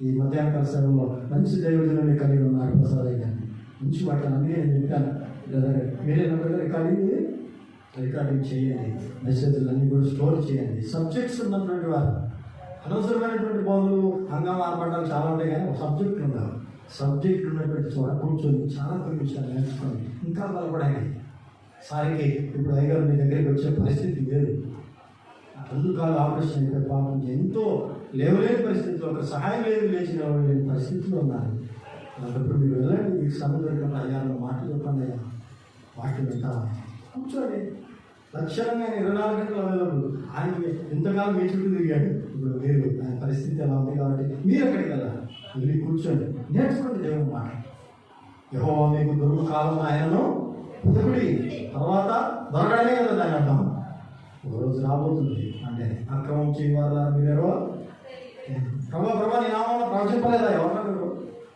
ఈ మధ్యాహ్న సేవలో మంచి దైవజనుడిని కలిగి ఉన్నారు ప్రసాదయ్య గారిని. మంచి వాటిని అన్నీ నేను చెప్పాను. మీరే రికార్డింగ్ చేయండి, మెసేజ్లు అన్నీ కూడా స్టోర్ చేయండి. సబ్జెక్ట్స్ ఉన్నటువంటి వారు, అనవసరమైనటువంటి బోధులు హంగామా ఆర్పడాలు చాలా ఉంటాయి, కానీ ఒక సబ్జెక్ట్ ఉండాలి. సబ్జెక్ట్ ఉన్నటువంటి చోట కూర్చొని చాలా కొన్ని విషయాలు నేర్చుకొని ఇంకా బలపడండి. సారికి ఇప్పుడు అయ్యగారు మీ దగ్గరికి వచ్చే పరిస్థితి లేదు, 2 కాళ్ళు ఆపరేషన్ అయిపోయి పాపం ఎంతో లేవలేని పరిస్థితిలో, ఒక సహాయం లేచిన లేని పరిస్థితిలో ఉన్నారు. అలాంటప్పుడు మీరు వెళ్ళండి, మీకు సమయం దొరికినప్పుడు అయ్యారు మాటలు చెప్పండి, అయ్యా వాటిని వింటావా? కూర్చోండి. లక్షణంగా 24 గంటలు అవైలబుల్. ఆయనకి ఇంతకాలం మీ చుట్టూ తిరిగాడు, ఇప్పుడు మీరు ఆయన పరిస్థితి ఎలా ఉంది కాబట్టి మీరు ఎక్కడికి వెళ్ళాలి? వెళ్ళి కూర్చోండి, నేర్చుకోండి దేవుని మాట. యెహోవా మీకు దొరుకు కాలం ఆయనను వెతుకుడి, తర్వాత దొరకడమే కదా దాని అర్థం. ఒక రోజు రాబోతుంది అంటే అక్రమం చేయవారా మీరెవరో ప్రభా నీ నామం ప్రవచింపలేదా ఎవరన్నా మీరు?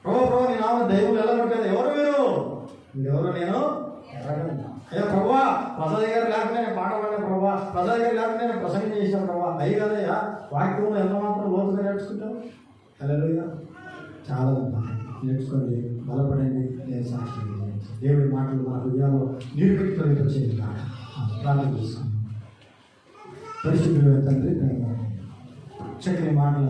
ప్రభా నీ నామం దైవం ఎలా పెట్టలేదు ఎవరు మీరెవరో నేను అయ్యా ప్రభా ప్రసాద్ గారు లేకుండా నేను పాట పాడిన ప్రభా, ప్రసాద్ గారు లేకుండా నేను ప్రసంగం చేసిన ప్రభా. అయ్యి కదయ్యా వాక్యంలో ఎంత మాత్రం లోతుగా నేర్చుకుంటాం. హల్లెలూయా. చాలా నేర్చుకోండి, బలపడండి, నేను సాక్షి దేవుడి మాటలు మన హృదయాల్లో నీరు పెట్టి తొలగించేది కాదు. ప్రార్థన చేసుకున్నాం. పరిశుద్ధుడైన తండ్రి, చక్కని మాటలు